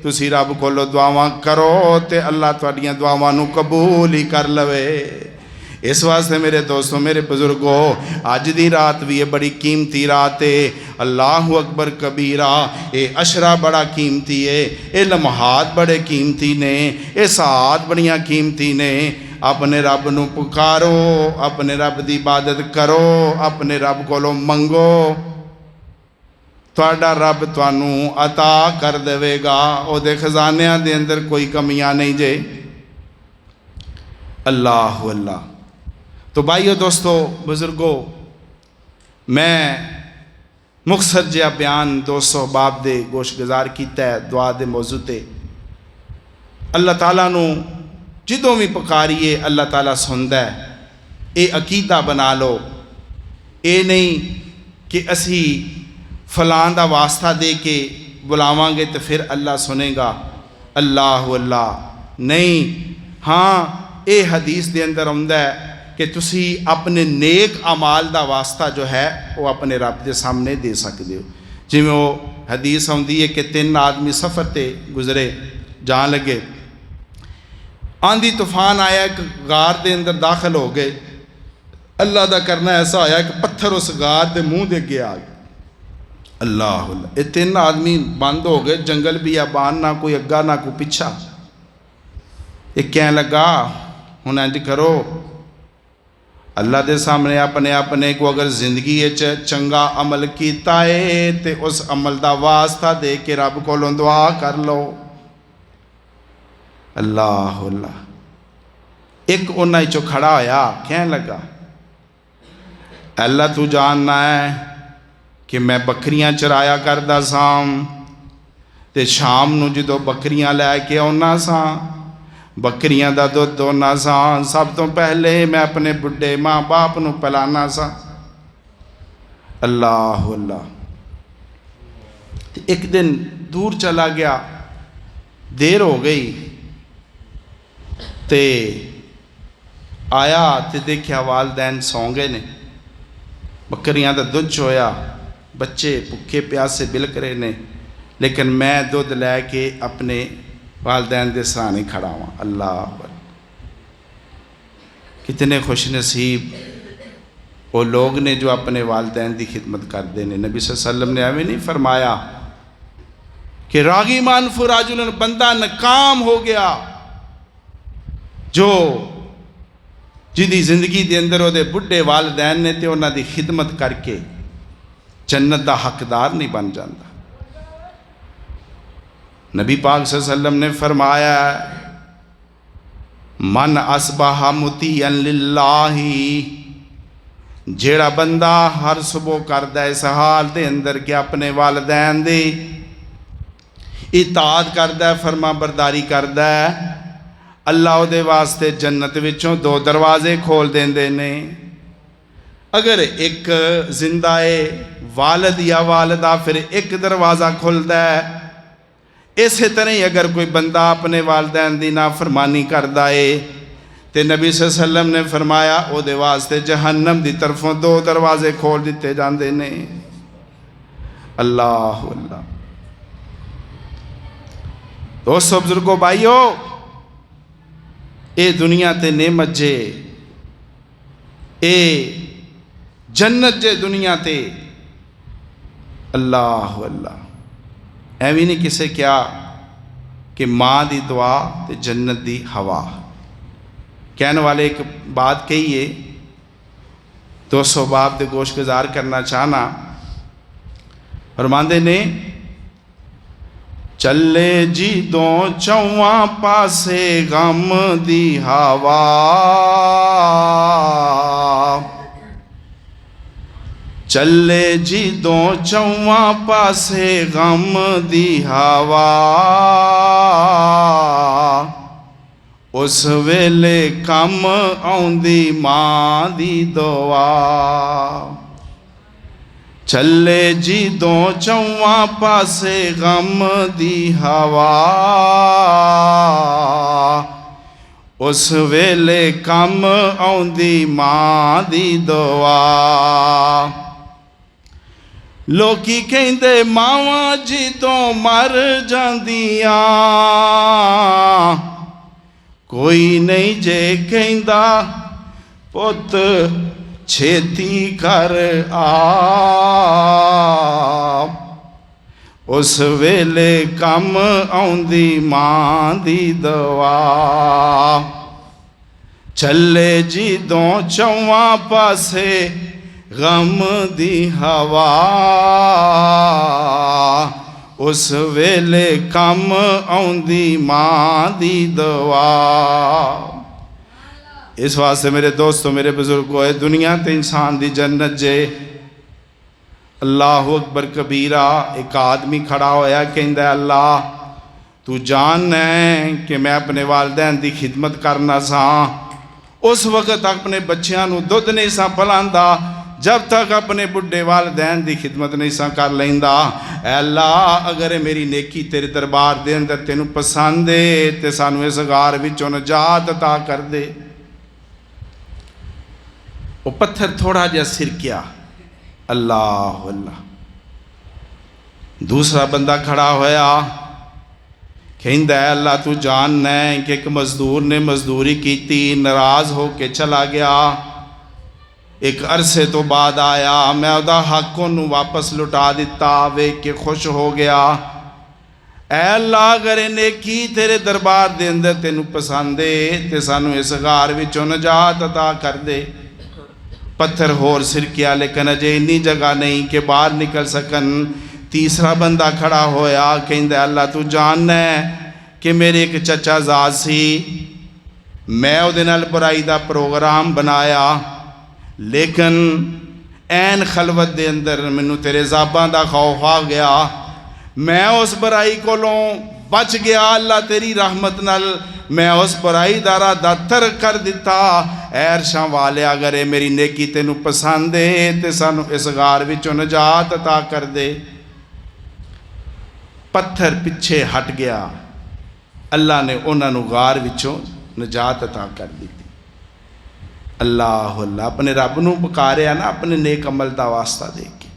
तुसी रब कोलों दुआवां करो ते अल्लाह तुहाडियां दुआवां नूं कबूल ही कर लवे। इस वास्ते मेरे दोस्तों, मेरे बुजुर्गों, अज दी रात भी ये बड़ी कीमती रात है। अल्लाहु अकबर कबीरा, ये अशरा बड़ा कीमती है, ये लम्हात बड़े कीमती ने, ये साथ बड़ियाँ कीमती ने। अपने रब नूं पुकारो, अपने रब की इबादत करो, अपने रब कोलों मंगो, तुहाडा रब तुहानू अता कर देवेगा। उहदे खजानियां दे अंदर कोई कमियां नहीं जे। अल्लाह अल्लाह। तो भाइयों दोस्तों बुजुर्गों, मैं मुख्तसर जिहा बयान 200 बाब दे गोश गुजार किया है दुआ दे मौजू ते। अल्लाह ताला नू जिदों भी पुकारिए अल्लाह ताला सुनदा है। ये अकीदा बना लो, ये नहीं कि असी फलां दा वास्ता दे के बुलावांगे तो फिर अल्लाह सुनेगा। अल्लाह अल्लाह नहीं। हाँ, ये हदीस दे अंदर आउंदा है कि तुसी अपने नेक अमाल दा वास्ता जो है वो अपने रब के सामने दे सकते हो। जिवें वो हदीस आउंदी है कि 3 आदमी सफ़र ते गुजरे, जान लगे, आंधी तूफान आया, एक गार के अंदर दाखिल हो गए। अल्लाह का करना ऐसा होया कि पत्थर उस गार के मुँह दे अगे आ गए। अल्लाह अल्लाह। ये 3 आदमी बंद हो गए, जंगल भी आबान, ना कोई अग्गा ना कोई पिछा। ये कहने लगा हुण इंज करो, अल्लाह के सामने अपने अपने को अगर जिंदगी चंगा अमल किया है तो उस अमल का वास्ता दे के रब कोलों दुआ कर लो। अल्लाह अल्लाह। एक उन्हां चो खड़ा होया, कहने लगा अल्लाह तू जानना है कि मैं बकरियां चराया करदा सां ते शाम नूं जदों बकरियां लैके आउना सां, बकरियां दा दुध दोना सां, सब तो पहले मैं अपने बुढ़े माँ बाप नूं पिलाना सा। अल्लाह अल्लाह। एक दिन दूर चला गया, देर हो गई, ते आया तो देखा वालदैन सौ गए ने, बकरियां का दुध चोया, बच्चे भुखे प्यासे बिलक रहे ने, लेकिन मैं दुध लैके अपने वालदैन के सराहने खड़ा हाँ। अल्लाह, कितने खुश नसीब वो लोग ने जो अपने वालदैन की खिदमत करते हैं। नबी सल्लल्लाहु अलैहि वसल्लम ने एवं नहीं फरमाया कि रागिमान फुराजुलन, बंदा नाकाम हो गया जो जिदी जिंदगी के अंदर वो बुढ़े वालदैन ने तो उन्होंने खिदमत करके जन्नत का हकदार नहीं बन जाता। नबी पाक सल्लल्लाहु अलैहि वसल्लम ने फरमाया, मन असबाहा मुतियन लिल्लाही, जेड़ा बंदा हर सुबह करदा इस हाल के अंदर कि अपने वालदैन दी इताअत करदा, फरमा बरदारी करदा, अल्लाह उहदे वास्ते जन्नत विचों दो दरवाजे खोल देंदे ने। अगर एक जिंदा है वालिद या वालिदा, फिर एक दरवाज़ा खुलदा है। इस तरह ही अगर कोई बंदा अपने वालदैन की नाफरमानी करता है तो नबी सल्लल्लाहु अलैहि वसल्लम ने फरमाया उहदे वास्ते जहन्नम की तरफों दो दरवाजे खोल दिते जाते ने। अल्लाह अल्लाह। दोस्तों बुजुर्गो भाइयों, ये दुनिया ते नेमत जे, ये जन्नत जे दुनिया ते। अल्लाह अल्लाह। एवं नहीं किसे क्या कि माँ की दुआ ते जन्नत की हवा। कहने वाले एक बात कही है, 200 बाप दे गोश गुजार करना चाहना। फरमांदे ने, चले जी दो चौवा पासे गम दी हवा, चले जी दो चौवा पासे गम दी हवा, उस वेले कम आउंदी मां दी दुआ। चले जी दो चौवा पासे गम दी हवा, उस वेले कम आउंदी मां दी दुआ। लोकी कहंदे मावां जी तो मर जांदियां, कोई नहीं जे कहंदा पुत छेती कर आ, उस वेले कम आउंदी मां दी दुआ। चले जी दो चौवा पासे गम दी हवा, उस वेले कम आउंदी मां दी दुआ। इस वास्ते मेरे दोस्तों, मेरे बुजुर्गों, दुनिया ते इंसान दी जन्नत जे। अल्लाह अकबर कबीरा। एक आदमी खड़ा होया, कहंदा अल्लाह तू जानना है कि मैं अपने वालदैन की खिदमत करना सा। उस वक्त अपने बच्चों को दुध नहीं सा पिलांदा जब तक अपने बुढ़े वालदैन की खिदमत नहीं सा कर लेंदा। अल्लाह अगर मेरी नेकी तेरे दरबार दे अंदर तेनू पसंद है तो सानू इस गार विचों नजात अता कर दे। वो पत्थर थोड़ा जहा सिरकिया। अल्लाह अल्लाह। दूसरा बंदा खड़ा होया, कहंदा है अल्लाह तू जानना है कि एक मजदूर ने मजदूरी की, नाराज हो के चला गया। एक अरसे तो बाद आया, मैं उहदा हक उन्होंने वापस लुटा दिता, वेख के खुश हो गया। ऐ अल्लाह अगर नेकी तेरे दरबार दे अंदर तेनू पसंद है तो सानू इस गार विचों नजात अता कर दे। पत्थर होर सिरकिया, लेकिन अजे इन्नी जगह नहीं कि बाहर निकल सकन। तीसरा बंदा खड़ा होया, कहंदा अल्लाह तू जानना है कि मेरे एक चचा जात सी, मैं उहदे नाल बुराई दा प्रोग्राम बनाया, लेकिन ऐन खलवत दे अंदर मैनू तेरे ज़ाबां दा खौफ आ गया। मैं उस बुराई कोलों बच गया अल्लाह तेरी रहमत नाल मैं उस बुराई दारा दा तर्क कर दिता। ऐरशां वाले अगर ये मेरी नेकी तेनू पसंद है तो सानू इस गार विचों नजात अता कर दे। पत्थर पिछे हट गया, अल्लाह ने उन्होंने गार विचों नजात अता कर दी। अल्लाह अल्लाह अपने रब नूं पुकारिया ना अपने नेक अमल का वास्ता दे के।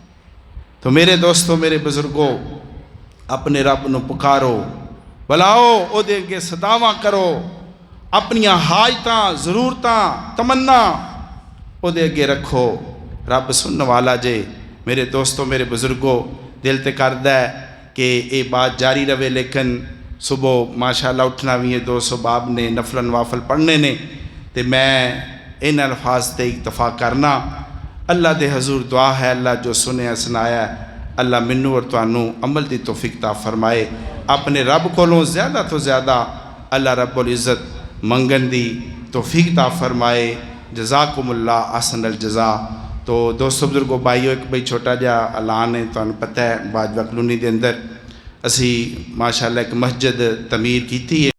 तो मेरे दोस्तों मेरे बुजुर्गों अपने रब नूं पुकारो, बुलाओ, उहदे अगे सदावा करो, अपनियां हाजतां जरूरतां तमन्ना उहदे अगे रखो। रब सुनने वाला जे। मेरे दोस्तों मेरे बुजुर्गों दिल ते करदा है कि ये बात जारी रहे, लेकिन सुबह माशाअल्लाह उठना भी है, 200 बाब ने नफलन वाफल पढ़ने ने, तो मैं इन अल्फाज से इक्तफा करना। अल्लाह दे हजूर दुआ है अल्लाह जो सुने सुनाया अल्लाह मैनू और तुहानू अमल की तौफीक ता फरमाए। अपने रब कोलों ज़्यादा तो ज़्यादा अल्लाह रब्बुल इज़्ज़त मंगन दी तौफीक ता फरमाए। जज़ाकुमुल्लाह अहसनल जज़ा। तो दोस्तों बुजुर्गों भाईओ एक बई छोटा जिहा ऐलान है, तुहानू पता है बाजवा कलोनी के अंदर असी माशाअल्लाह एक मस्जिद तमीर की है।